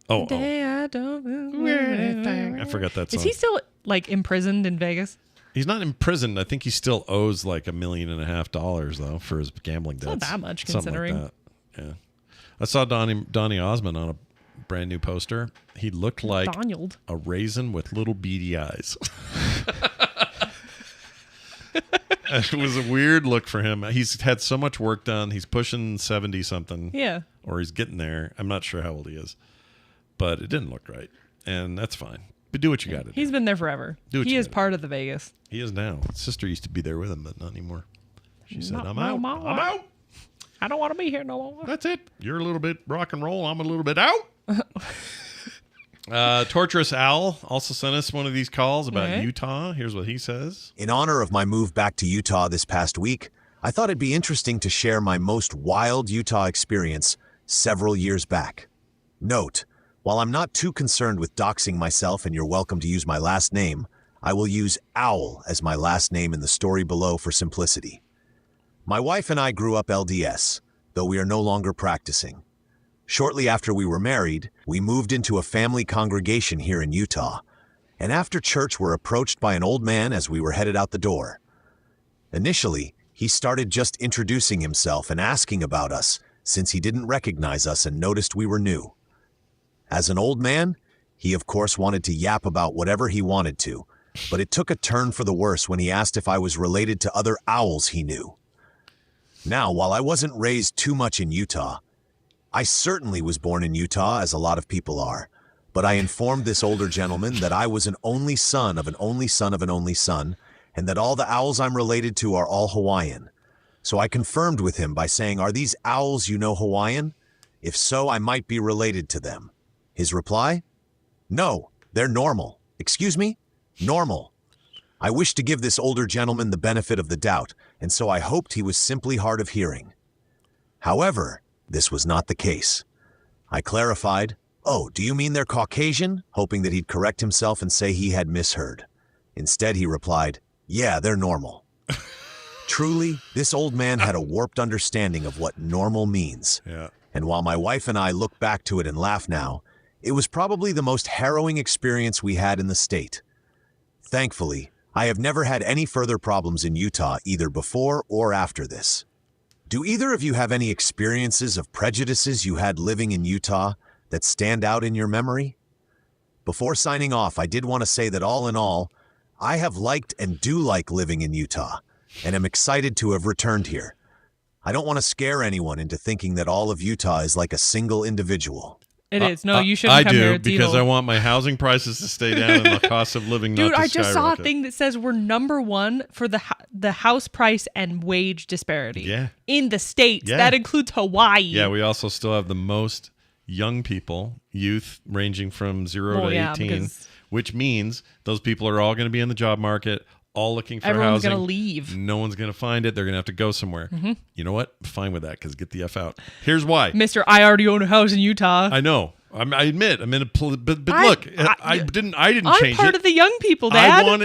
Oh, I don't do anything. I forgot that song. Is he still like imprisoned in Vegas? He's not imprisoned. I think he still owes like $1.5 million though for his gambling debts. Not that much, Something considering. like that. Yeah, I saw Donny Osmond on a brand new poster. He looked like Donald. a raisin with little beady eyes. It was a weird look for him. He's had so much work done. He's pushing 70 something. Yeah. Or he's getting there. I'm not sure how old he is, but it didn't look right, and that's fine. But do what you got to do. He's been there forever. He is part of the Vegas. He is now. His sister used to be there with him, but not anymore. She said, I'm out. No, I'm out. I don't want to be here no longer. That's it. You're a little bit rock and roll. I'm a little bit out. Torturous Owl also sent us one of these calls about Utah. Here's what he says. In honor of my move back to Utah this past week, I thought it'd be interesting to share my most wild Utah experience several years back. Note, while I'm not too concerned with doxing myself and you're welcome to use my last name, I will use Owl as my last name in the story below for simplicity. My wife and I grew up LDS, though we are no longer practicing. Shortly after we were married, we moved into a family congregation here in Utah, and after church were approached by an old man as we were headed out the door. Initially, he started just introducing himself and asking about us, since he didn't recognize us and noticed we were new. As an old man, he of course wanted to yap about whatever he wanted to, but it took a turn for the worse when he asked if I was related to other owls he knew. Now, while I wasn't raised too much in Utah, I certainly was born in Utah, as a lot of people are, but I informed this older gentleman that I was an only son of an only son of an only son, and that all the owls I'm related to are all Hawaiian. So I confirmed with him by saying, "Are these owls you know Hawaiian? If so, I might be related to them." His reply? "No, they're normal." Excuse me? Normal. I wished to give this older gentleman the benefit of the doubt, and so I hoped he was simply hard of hearing. However, this was not the case. I clarified, "Oh, do you mean they're Caucasian?" hoping that he'd correct himself and say he had misheard. Instead, he replied, "Yeah, they're normal." Truly, this old man had a warped understanding of what normal means. Yeah. And while my wife and I look back to it and laugh now, it was probably the most harrowing experience we had in the state. Thankfully, I have never had any further problems in Utah either before or after this. Do either of you have any experiences of prejudices you had living in Utah that stand out in your memory? Before signing off, I did want to say that all in all, I have liked and do like living in Utah, and am excited to have returned here. I don't want to scare anyone into thinking that all of Utah is like a single individual. It is. No, you shouldn't I come do, here. It's because evil. I want my housing prices to stay down and the cost of living not Dude, to I just saw a skyrocket. thing that says we're number one for the house price and wage disparity. Yeah. In the States. Yeah. That includes Hawaii. Yeah, we also still have the most young people, youth ranging from 0 to 18, because which means those people are all going to be in the job market, all looking for everyone's housing. going to leave. No one's going to find it. They're going to have to go somewhere. Mm-hmm. You know what? Fine with that, because get the F out. Here's why. Mr. I already own a house in Utah. I know. I admit. I'm in a but look, I didn't change I'm part it. of the young people, Dad. I want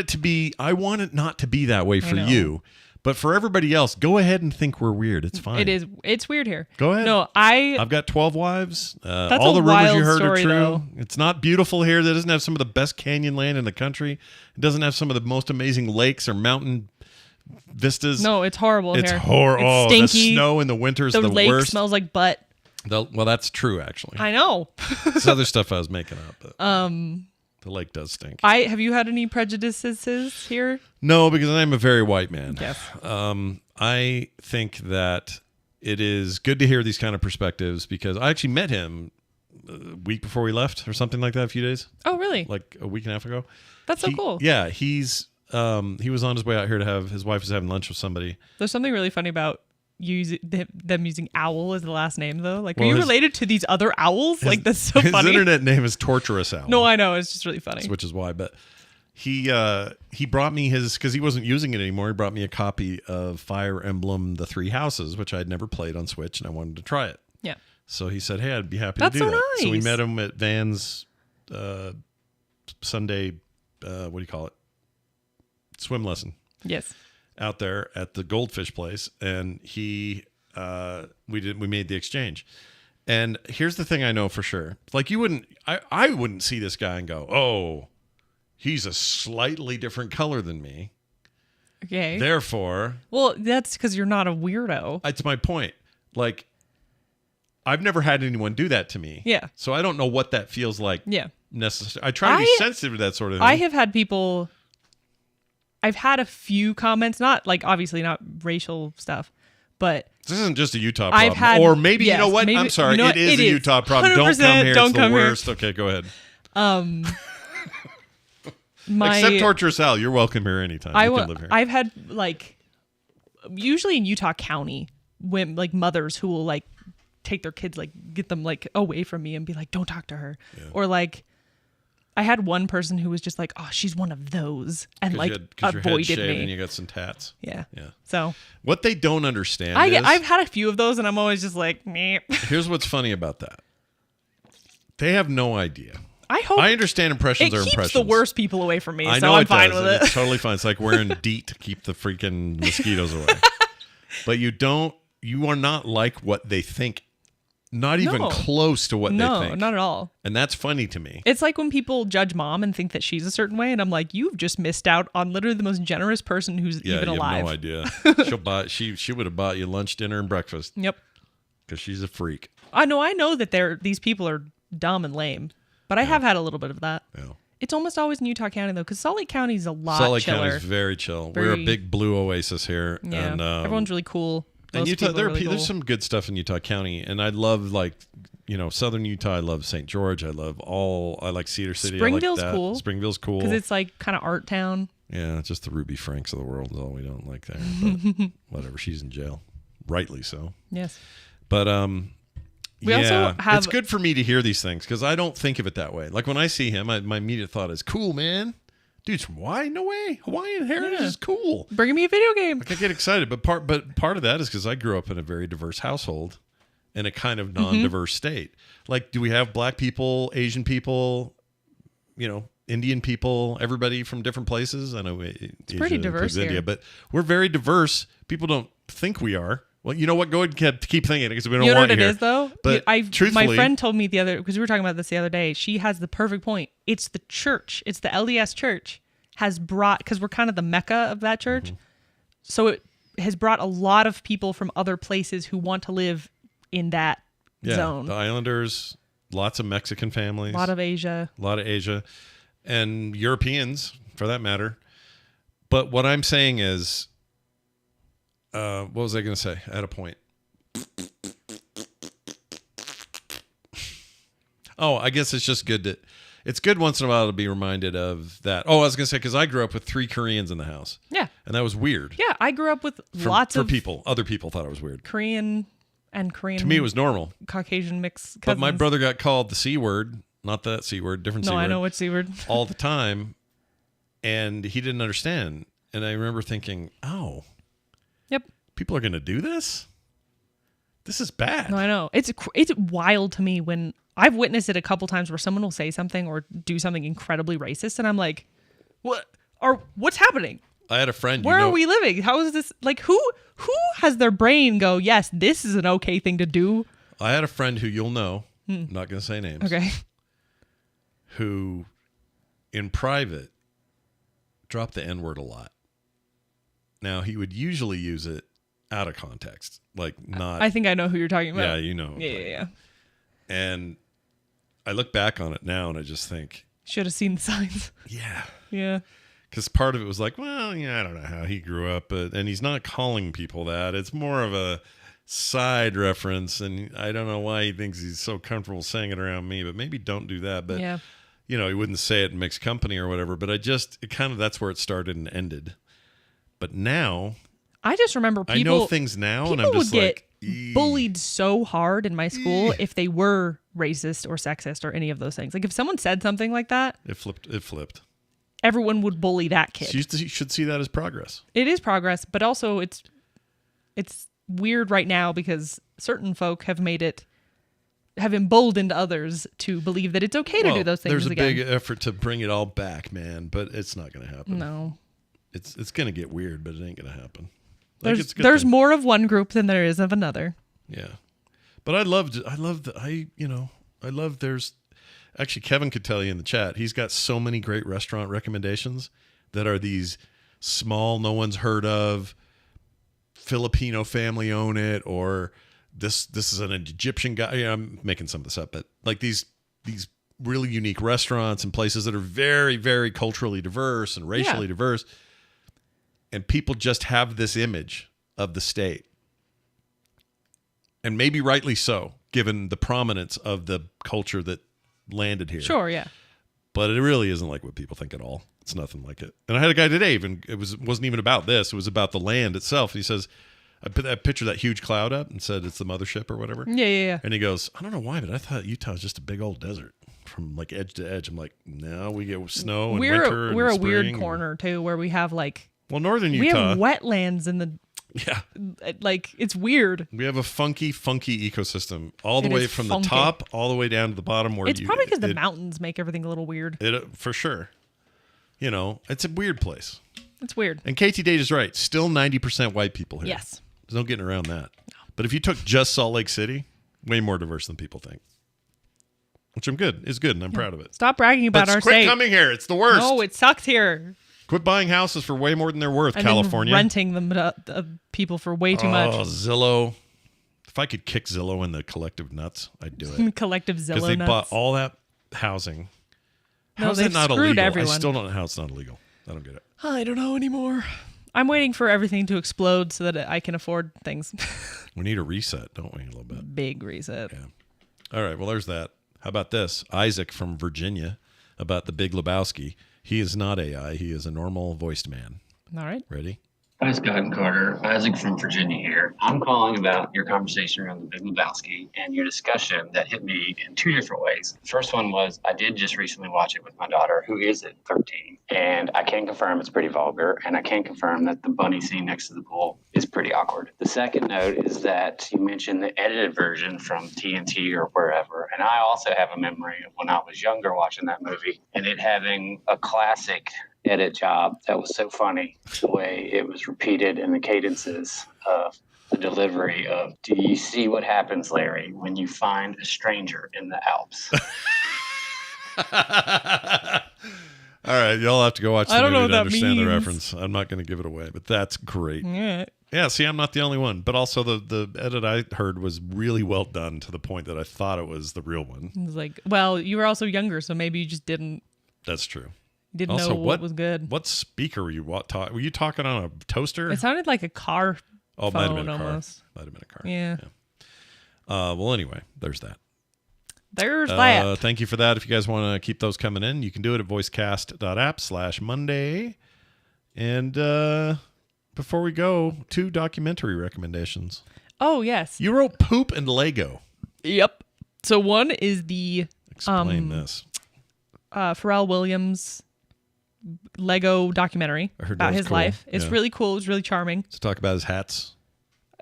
it not to be that way for know. you. But for everybody else, go ahead and think we're weird. It's fine. It is. It's weird here. Go ahead. No, I've got 12 wives. That's all a the rumors wild you heard story, are true. though. It's not beautiful here. That doesn't have some of the best canyon land in the country. It doesn't have some of the most amazing lakes or mountain vistas. No, it's horrible It's here. horrible. It's Oh, stinky. the snow in the winter is The the lake worst. smells like butt. Well, that's true, actually. I know. It's other stuff I was making up. But the lake does stink. Have you had any prejudices here? No, because I'm a very white man. Yes. I think that it is good to hear these kind of perspectives, because I actually met him a week before we left or something like that, a few days, Oh, really? like a week and a half ago. That's so cool. Yeah, he was on his way out here to have, his wife was having lunch with somebody. There's something really funny about them using owl as the last name, though. Like, Well, are you his- related to these other owls? Like, that's so His funny. internet name is Torturous Owl. No, I know. It's just really funny. Which is why, but he brought me his, because he wasn't using it anymore. He brought me a copy of Fire Emblem: The Three Houses, which I'd never played on Switch, and I wanted to try it. Yeah. So he said, hey, I'd be happy That's to do so that. So we nice. met him at Van's Sunday, what do you call it? Swim lesson Yes. out there at the Goldfish place. And we made the exchange. And here's the thing I know for sure. Like I wouldn't see this guy and go, oh, he's a slightly different color than me. Okay. Therefore, Well, that's because you're not a weirdo. that's my point. Like, I've never had anyone do that to me. Yeah. So I don't know what that feels like. Yeah. I try to be sensitive to that sort of thing. I have had people. I've had a few comments, not like obviously not racial stuff, but This isn't just a Utah problem. I've had, or maybe, yes, you know what? maybe, I'm sorry. you know It what? is a Utah problem. Don't 100% come here. don't It's the come here. worst. Okay, go ahead. My Except Torturous Al. You're welcome here anytime. You can live here. I've had like usually in Utah County, when like mothers who will like take their kids, like get them like away from me and be like, don't talk to her. Yeah. Or like I had one person who was just like, oh, she's one of those, and like Because your head's avoided shaved and me. you got some tats. Yeah. Yeah. So What they don't understand I've had a few of those, and I'm always just like, meh. here's what's funny about that. They have no idea. I hope I understand impressions it are keeps impressions. the worst people away from me, I so know I'm it fine does. with It's it. totally fine. It's like wearing DEET to keep the freaking mosquitoes away. But you are not like what they think. Not even No. close to what they No, think. not at all. And that's funny to me. It's like when people judge mom and think that she's a certain way, and I'm like, you've just missed out on literally the most generous person who's Yeah, even you alive. have no idea. She would have bought you lunch, dinner, and breakfast Yep. because she's a freak. I know that these people are dumb and lame, but I have had a little bit of that. Yeah. It's almost always in Utah County though, because Salt Lake County is a lot Salt Lake chiller. County is very chill. We're a Very- big blue oasis here. Yeah, And, everyone's really cool. and Most Utah, people are really cool. there's some good stuff in Utah County, and I love southern Utah. I love St. George. I like Cedar City. Springville's I like that. cool. Springville's cool. because it's like kind of art town. Yeah, it's just the Ruby Franks of the world is all we don't like there. But whatever, she's in jail, rightly so. Yes. But We also have- it's good for me to hear these things because I don't think of it that way. Like when I see him, my immediate thought is, "Cool, man, dude's from Hawaii. No way, Hawaiian heritage is cool." Bringing me a video game. Like I get excited, but part of that is because I grew up in a very diverse household in a kind of non-diverse state. Like, do we have black people, Asian people, Indian people, everybody from different places? I know it's pretty diverse here. India, but we're very diverse. People don't think we are. Well, you know what? Go ahead and keep thinking it because we don't You know want what you it here. is though? But truthfully, my friend told me because we were talking about this the other day. She has the perfect point. It's the church. It's the LDS church has brought, because we're kind of the mecca of that church. So it has brought a lot of people from other places who want to live in that zone. The Islanders, lots of Mexican families, A lot of Asia. and Europeans for that matter. But what I'm saying is, what was I going to say? I had a point. Oh, I guess it's just good it's good once in a while to be reminded of that. Oh, I was going to say, because I grew up with 3 Koreans in the house. Yeah. And that was weird. Yeah. I grew up with For of people. Other people thought it was weird. Korean To me, it was normal. Caucasian mix cousins. But my brother got called the C word. Not that C word, different C No, word. I know what C word. all the time, and he didn't understand. And I remember thinking, oh, Yep. people are going to do this? This is bad. No, I know. It's wild to me when I've witnessed it a couple times where someone will say something or do something incredibly racist, and I'm like, what's happening? I had a friend. Where are we living? How is this? Like, who has their brain go, yes, this is an okay thing to do? I had a friend who you'll know, I'm not going to say names, Okay. who in private dropped the N-word a lot. Now, he would usually use it out of context, like not. I think I know who you're talking about. Yeah, you know. Yeah. And I look back on it now and I just think, Should have seen the signs. yeah. Yeah. Because part of it was like, well, yeah, I don't know how he grew up, and he's not calling people that. It's more of a side reference, and I don't know why he thinks he's so comfortable saying it around me, but maybe don't do that. But, Yeah. he wouldn't say it in mixed company or whatever, but that's where it started and ended. But now, I just remember I people. know things now, and People I'm just would like, get bullied so hard in my school if they were racist or sexist or any of those things. Like if someone said something like that, It flipped. everyone would bully that kid. So you should see that as progress. It is progress, but also it's weird right now because certain folk have made it have emboldened others to believe that it's okay to do those things There's a again. big effort to bring it all back, man, but it's not going to happen. No. It's going to get weird, but it ain't going to happen. There's more of one group than there is of another. Yeah. But there's actually Kevin could tell you in the chat. He's got so many great restaurant recommendations that are these small, no one's heard of, Filipino family own it, or this is an Egyptian guy. Yeah, I'm making some of this up, but like these really unique restaurants and places that are very, very culturally diverse and racially diverse. And people just have this image of the state. And maybe rightly so, given the prominence of the culture that landed here. Sure, yeah. But it really isn't like what people think at all. It's nothing like it. And I had a guy today, even it wasn't even about this. It was about the land itself. He says, I pictured that huge cloud up and said it's the mothership or whatever. Yeah. And he goes, I don't know why, but I thought Utah was just a big old desert from like edge to edge. I'm like, no, we get snow and winter. We're and a weird spring. corner too, where we have like northern Utah. We have wetlands in the like it's weird. We have a funky ecosystem all the It way is from funky. the top all the way down to the bottom. Where It's probably because the mountains make everything a little weird. For sure. You know, it's a weird place. It's weird. And KT Date is right. Still 90% white people here. Yes. There's no getting around that. No. But if you took just Salt Lake City, way more diverse than people think. Which is good, and I'm proud of it. Stop bragging about our quit state. coming here. It's the worst. No, it sucks here. Quit buying houses for way more than they're worth, And California. then renting them to people for way too much. Oh, Zillow. If I could kick Zillow in the collective nuts, I'd do it. Collective Zillow Because they nuts. bought all that housing. No, How is they've it not screwed illegal? everyone. I still don't know how it's not illegal. I don't get it. I don't know anymore. I'm waiting for everything to explode so that I can afford things. We need a reset, don't we, a little bit? Big reset. Yeah. All right, well, there's that. How about this? Isaac from Virginia about the Big Lebowski. He is not AI. He is a normal voiced man. All right. Ready? Hi, Scott and Carter. Isaac from Virginia here. I'm calling about your conversation around the Big Lebowski and your discussion that hit me in two different ways. The first one was I did just recently watch it with my daughter, who is at 13, and I can confirm it's pretty vulgar, and I can confirm that the bunny scene next to the pool is pretty awkward. The second note is that you mentioned the edited version from TNT or wherever, and I also have a memory of when I was younger watching that movie and it having a classic edit job that was so funny, the way it was repeated and the cadences of the delivery of, do you see what happens, Larry, when you find a stranger in the Alps? All right, y'all have to go watch the I don't know movie what to that understand the means. reference. I'm not going to give it away, but that's great. Yeah. Yeah, see, I'm not the only one. But also the edit I heard was really well done to the point that I thought it was the real one. It's like, well, you were also younger, so maybe you just didn't That's true. know what was good. What speaker were you were you talking on a toaster? It sounded like a car Oh, it phone might have been a car. almost. Might have been a car. Yeah. Well, anyway, there's that. There's that. Thank you for that. If you guys want to keep those coming in, you can do it at voicecast.app/Monday. And before we go, 2 documentary recommendations. Oh, yes. You wrote Poop and Lego. Yep. So one is the Explain this. Pharrell Williams Lego documentary I heard about that was his cool. life. It's Yeah. really cool. It's really charming. To talk about his hats.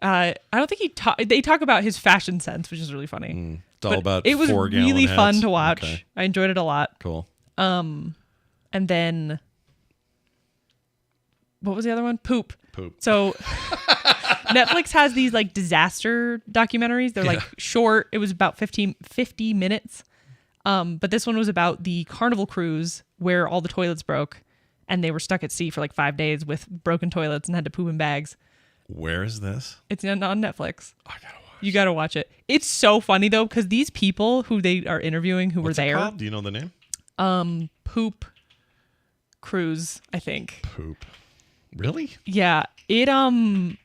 I don't think they talk about his fashion sense, which is really funny. It's all But about it was 4-gallon really hats. fun to watch. Okay, I enjoyed it a lot. cool. And then what was the other one? Poop. So Netflix has these like disaster documentaries. They're like short. It was about 50 minutes. But this one was about the Carnival cruise where all the toilets broke and they were stuck at sea for like 5 days with broken toilets and had to poop in bags. Where is this? It's on Netflix. I gotta watch. You got to watch it. It's so funny though, because these people who they are interviewing who What's were it there, called? Do you know the name? Poop Cruise, I think. Poop. Really? Yeah, it the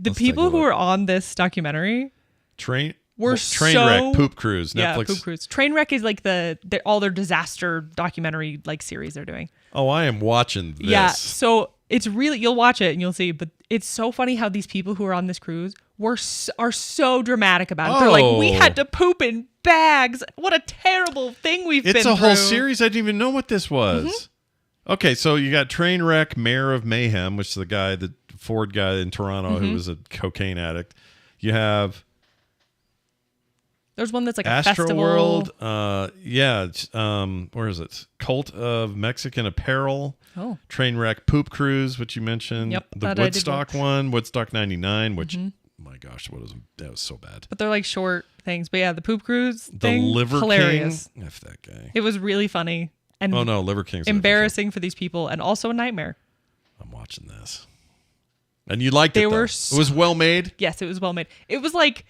Let's people take a who look. were on this documentary Train were Trainwreck, so- Poop Cruise. Yeah, Netflix. Poop Cruise. Trainwreck is like all their disaster documentary like series they're doing. Oh, I am watching this. Yeah, so it's really, you'll watch it and you'll see, but it's so funny how these people who are on this cruise are so dramatic about it. They're like, we had to poop in bags. What a terrible thing we've been It's through. a whole series. I didn't even know what this was. Mm-hmm. Okay, so you got Trainwreck, Mayor of Mayhem, which is the guy, the Ford guy in Toronto who was a cocaine addict. You have There's one that's like a Astro festival. World. Yeah. Where is it? Cult of Mexican Apparel. Oh. Trainwreck Poop Cruise, which you mentioned. Yep, The that I did Woodstock watch. one, Woodstock 99, which, my gosh, that was so bad. But they're like short things. But yeah, the poop cruise The thing, Liver hilarious. King. F that guy. It was really funny and Oh, no, Liver King's embarrassing for these people and also a nightmare. I'm watching this. And you liked it, They though. were It was well made. Yes, it was well made. It was like,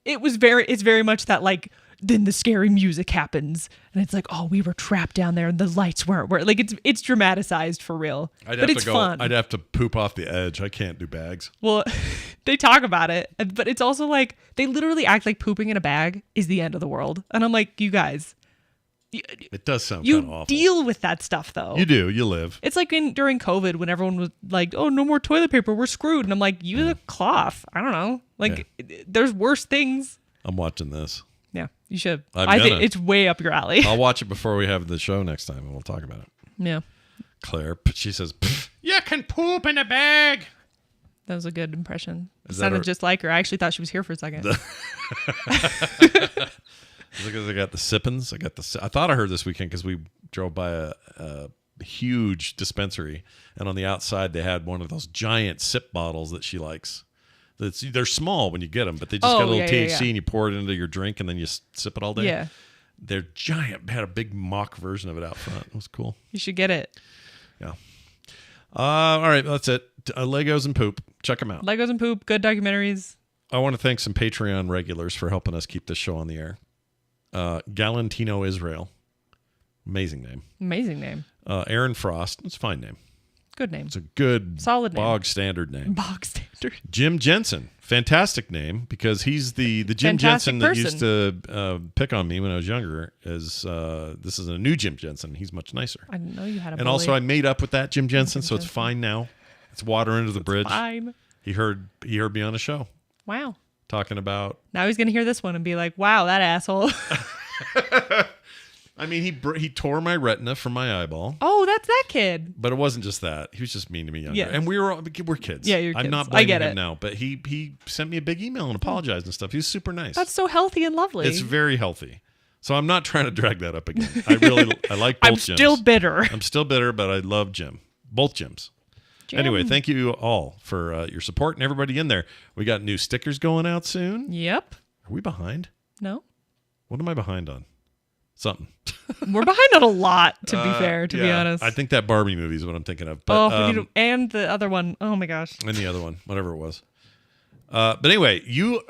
it's very much that like, then the scary music happens and it's like, oh, we were trapped down there and the lights weren't like it's dramatized for real. But it's fun. I'd have to poop off the edge. I can't do bags. Well, they talk about it, but it's also like they literally act like pooping in a bag is the end of the world. And I'm like, you guys, It does sound kind of you awful. deal with that stuff though. You do. You live. It's like during COVID when everyone was like, oh, no more toilet paper. We're screwed. And I'm like, use a cloth. I don't know. Like there's worse things. I'm watching this. Yeah, you should. I'm I think gonna. it's way up your alley. I'll watch it before we have the show next time, and we'll talk about it. Yeah, Claire, she says, "You can poop in a bag." that was a good impression. It Is that sounded her- just like her. I actually thought she was here for a second. Because I got the sippins. I thought I heard this weekend because we drove by a huge dispensary, and on the outside they had one of those giant sip bottles that she likes. They're small when you get them, but they just got a little THC, and you pour it into your drink, and then you sip it all day. Yeah, They're giant. Had a big mock version of it out front. It was cool. you should get it. Yeah. All right, that's it. Legos and poop. Check them out. Legos and poop. Good documentaries. I want to thank some Patreon regulars for helping us keep this show on the air. Galantino Israel. Amazing name. Amazing name. Aaron Frost. It's a fine name. Good name. It's a good, Solid name. bog standard name. Bog standard. Jim Jensen. Fantastic name because he's the Jim Fantastic Jensen that person. used to pick on me when I was younger. This is a new Jim Jensen. He's much nicer. I didn't know you had a. And bully. also I made up with that Jim Jensen, so it's Jensen. fine now. It's water under the bridge. Fine. He heard me on a show Wow. talking about. Now he's gonna hear this one and be like, "Wow, that asshole." I mean, he tore my retina from my eyeball, Oh, that's that kid. but it wasn't just that. He was just mean to me younger, Yes. and we're kids. Yeah, you're I'm kids. not I blaming get him it. now, but he sent me a big email and apologized and stuff. He was super nice. That's so healthy and lovely. It's very healthy. So I'm not trying to drag that up again. I like both I'm Jims. still bitter. I'm still bitter, but I love Jim. Both Jims. Jim. Anyway, thank you all for your support and everybody in there. We got new stickers going out soon. Yep. Are we behind? No. What am I behind on? Something. We're behind on a lot, to be fair, to be Yeah, honest. I think that Barbie movie is what I'm thinking of. But, we need to, and the other one. Oh my gosh. and the other one, whatever it was. But anyway, you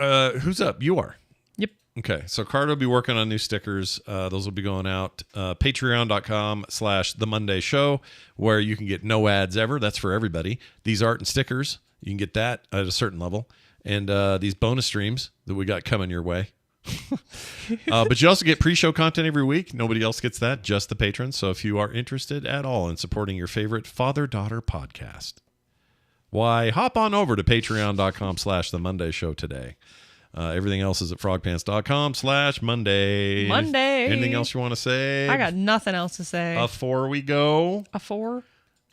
who's up? You are. Yep. Okay, so Carter will be working on new stickers. Those will be going out. Patreon.com/The Monday Show, where you can get no ads ever. That's for everybody. These art and stickers, you can get that at a certain level. And these bonus streams that we got coming your way. But you also get pre-show content every week. Nobody else gets that, just the patrons. So if you are interested at all in supporting your favorite father-daughter podcast, why, hop on over to patreon.com/The Monday Show today. Everything else is at frogpants.com/Monday. Monday. Anything else you want to say? I got nothing else to say. Before we go? A 4?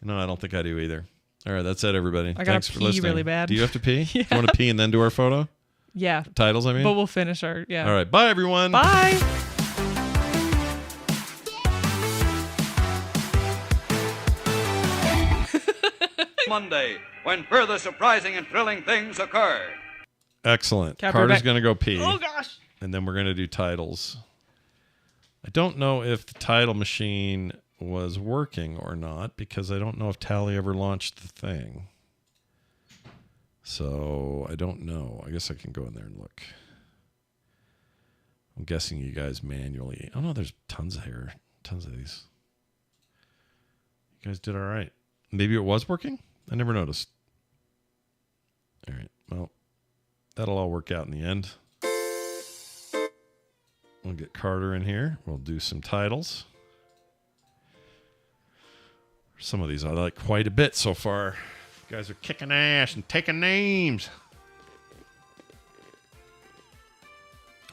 No, I don't think I do either. All right, that's it, everybody. I gotta Thanks for pee listening. really bad. Do you have to pee? Yeah. You want to pee and then do our photo? Yeah. Titles, I mean? But we'll finish our, yeah. All right, bye, everyone. Bye. Monday, when further surprising and thrilling things occur. Excellent. Cap, Carter's we're back. going to go pee. Oh gosh. And then we're going to do titles. I don't know if the title machine was working or not because I don't know if Tally ever launched the thing. So I don't know. I guess I can go in there and look. I'm guessing you guys manually. Oh, no, there's tons of here. Tons of these. You guys did all right. Maybe it was working? I never noticed. All right. Well, that'll all work out in the end. We'll get Carter in here. We'll do some titles. Some of these I like quite a bit so far. You guys are kicking ass and taking names.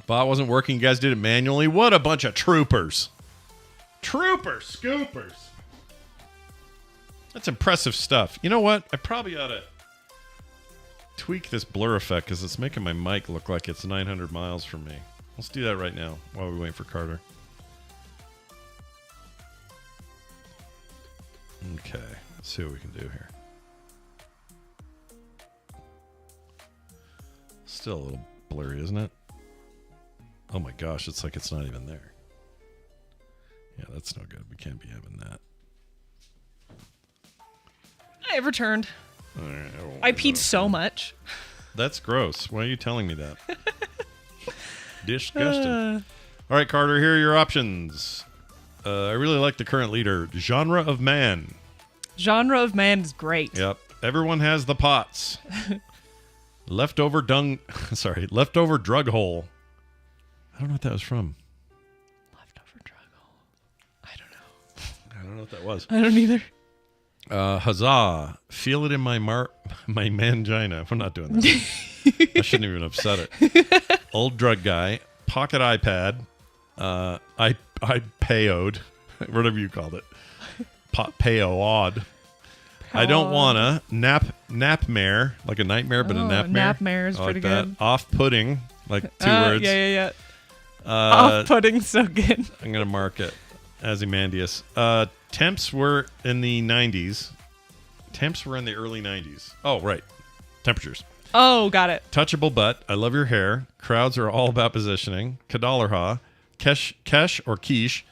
Bot wasn't working. You guys did it manually. What a bunch of troopers. Troopers, scoopers. That's impressive stuff. You know what? I probably ought to tweak this blur effect because it's making my mic look like it's 900 miles from me. Let's do that right now while we wait for Carter. Okay, let's see what we can do here. Still a little blurry, isn't it? Oh my gosh, it's like it's not even there. Yeah, that's no good. We can't be having that. I've returned. All right, I peed so much. That's gross. Why are you telling me that? Disgusting. All right, Carter, here are your options. I really like the current leader. Genre of man. Genre of man is great. Yep. Everyone has the pots. Leftover leftover drug hole. I don't know what that was from. Leftover drug hole. I don't know. I don't know what that was. I don't either. Huzzah. Feel it in my mangina. We're not doing that. I shouldn't even have said it. Old drug guy. Pocket iPad. I payoed. Whatever you called it. Payoed. I don't wanna. Napmare. Like a nightmare, but a napmare. Napmare is pretty that. good. Off-putting. Like 2 words. Yeah. Off-putting, so good. I'm going to mark it. Ozymandias. Temps were in the 90s. Temps were in the early 90s. Oh, right. Temperatures. Oh, got it. Touchable butt. I love your hair. Crowds are all about positioning. Kadallerha. Kesh or quiche.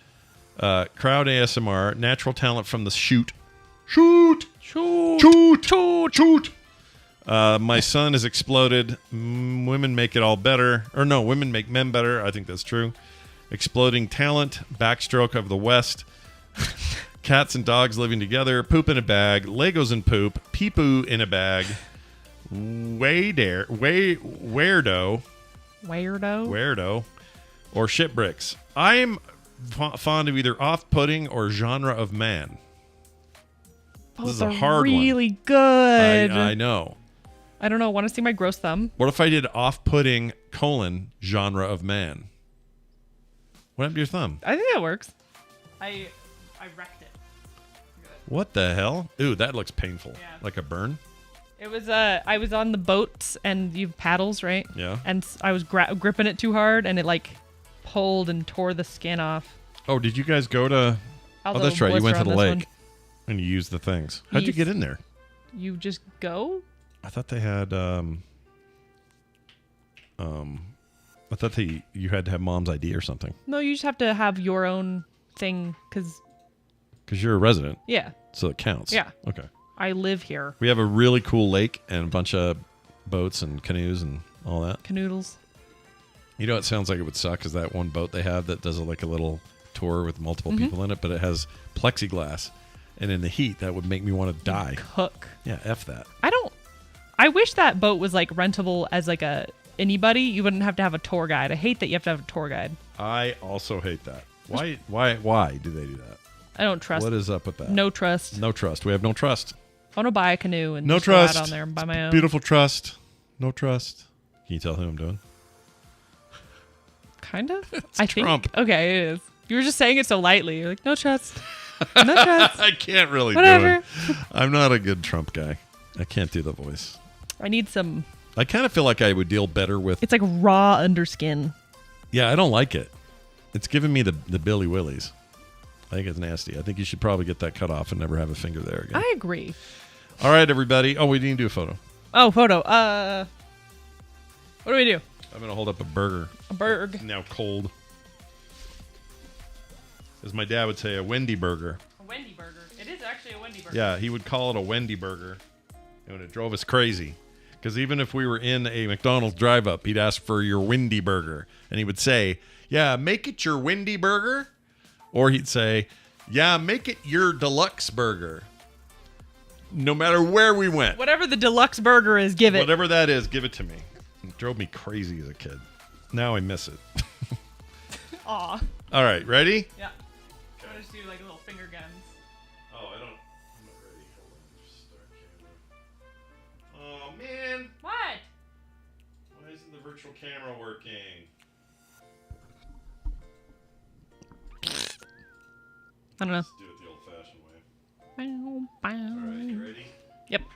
Crowd ASMR. Natural talent from the shoot. Shoot! My son has exploded. Women make it all better. Or no, women make men better. I think that's true. Exploding talent. Backstroke of the West. Cats and dogs living together. Poop in a bag. Legos and poop. Pee-poo in a bag. Weirdo. Or shit bricks. I'm fond of either off-putting or genre of man. This is a hard one. Really good. I know. I don't know. Want to see my gross thumb? What if I did off-putting : genre of man? What happened to your thumb? I think that works. I wrecked it. What the hell? Ooh, that looks painful. Yeah. Like a burn? It was I was on the boats and you have paddles, right? Yeah. And I was gripping it too hard and it like pulled and tore the skin off. Oh, did you guys go to... Although that's right. You went to the lake one. and you used the things. How'd you get in there? You just go? I thought they had... I thought you had to have mom's ID or something. No, you just have to have your own thing because... Because you're a resident. Yeah. So it counts. Yeah. Okay. I live here. We have a really cool lake and a bunch of boats and canoes and all that. Canoodles. You know, it sounds like it would suck is that one boat they have that does like a little tour with multiple people in it, but it has plexiglass. And in the heat, that would make me want to die. Cook. Yeah, F that. I wish that boat was like rentable as like anybody. You wouldn't have to have a tour guide. I hate that you have to have a tour guide. I also hate that. Why do they do that? I don't trust. What is up with that? No trust. No trust. We have no trust. I want to buy a canoe and No just trust. go out on there and buy my own. Beautiful trust. No trust. Can you tell who I'm doing? Kind of? It's I Trump. think. Okay, it is. You were just saying it so lightly. You're like, no trust. No trust. I can't really Whatever. do it. I'm not a good Trump guy. I can't do the voice. I need some. I kind of feel like I would deal better with... It's like raw underskin. Yeah, I don't like it. It's giving me the Billy Willies. I think it's nasty. I think you should probably get that cut off and never have a finger there again. I agree. All right, everybody. Oh, we didn't do a photo. Oh, photo. What do we do? I'm going to hold up a burger. A burger. Now cold. As my dad would say, a Wendy burger. A Wendy burger. It is actually a Wendy burger. Yeah, he would call it a Wendy burger. And it drove us crazy. Because even if we were in a McDonald's drive-up, he'd ask for your Wendy burger. And he would say, yeah, make it your Wendy burger. Or he'd say, yeah, make it your deluxe burger. No matter where we went. Whatever the deluxe burger is, give it. Whatever that is, give it to me. It drove me crazy as a kid. Now I miss it. Aw. All right, ready? Yeah. I'm gonna just do like little finger guns. Oh, I'm not ready. Hold on. Just start camera. Oh, man. What? Why isn't the virtual camera working? I don't know. Let's do it the old-fashioned way. All right, you ready? Yep. Okay,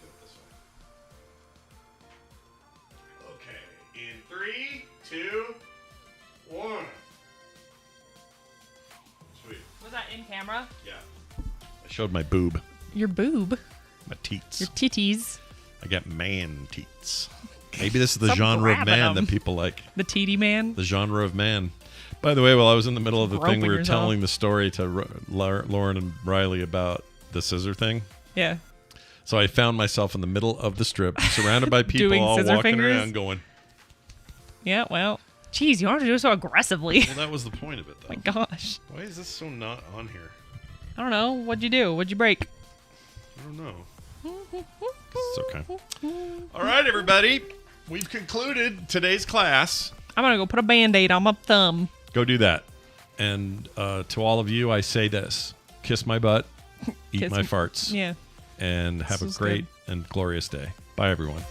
do it this way. camera. Yeah. I showed my boob. Your boob. My teats. Your titties. I got man teats. Maybe this is the Stop genre of grabbing man them. that people like. The titty man. The genre of man. By the way, while I was in the middle of the thing, Groping we were yourself. telling the story to Lauren and Riley about the scissor thing. Yeah. So I found myself in the middle of the strip, surrounded by people Doing all scissor walking fingers? around going, Yeah, well. Jeez, you don't have to do it so aggressively. well, that was the point of it, though. My gosh. Why is this so not on here? I don't know. What'd you do? What'd you break? I don't know. It's okay. All right, everybody. We've concluded today's class. I'm going to go put a Band-Aid on my thumb. Go do that. And to all of you, I say this. Kiss my butt. Eat Kiss my me. farts. Yeah. And have a This was great and glorious day. Bye, everyone.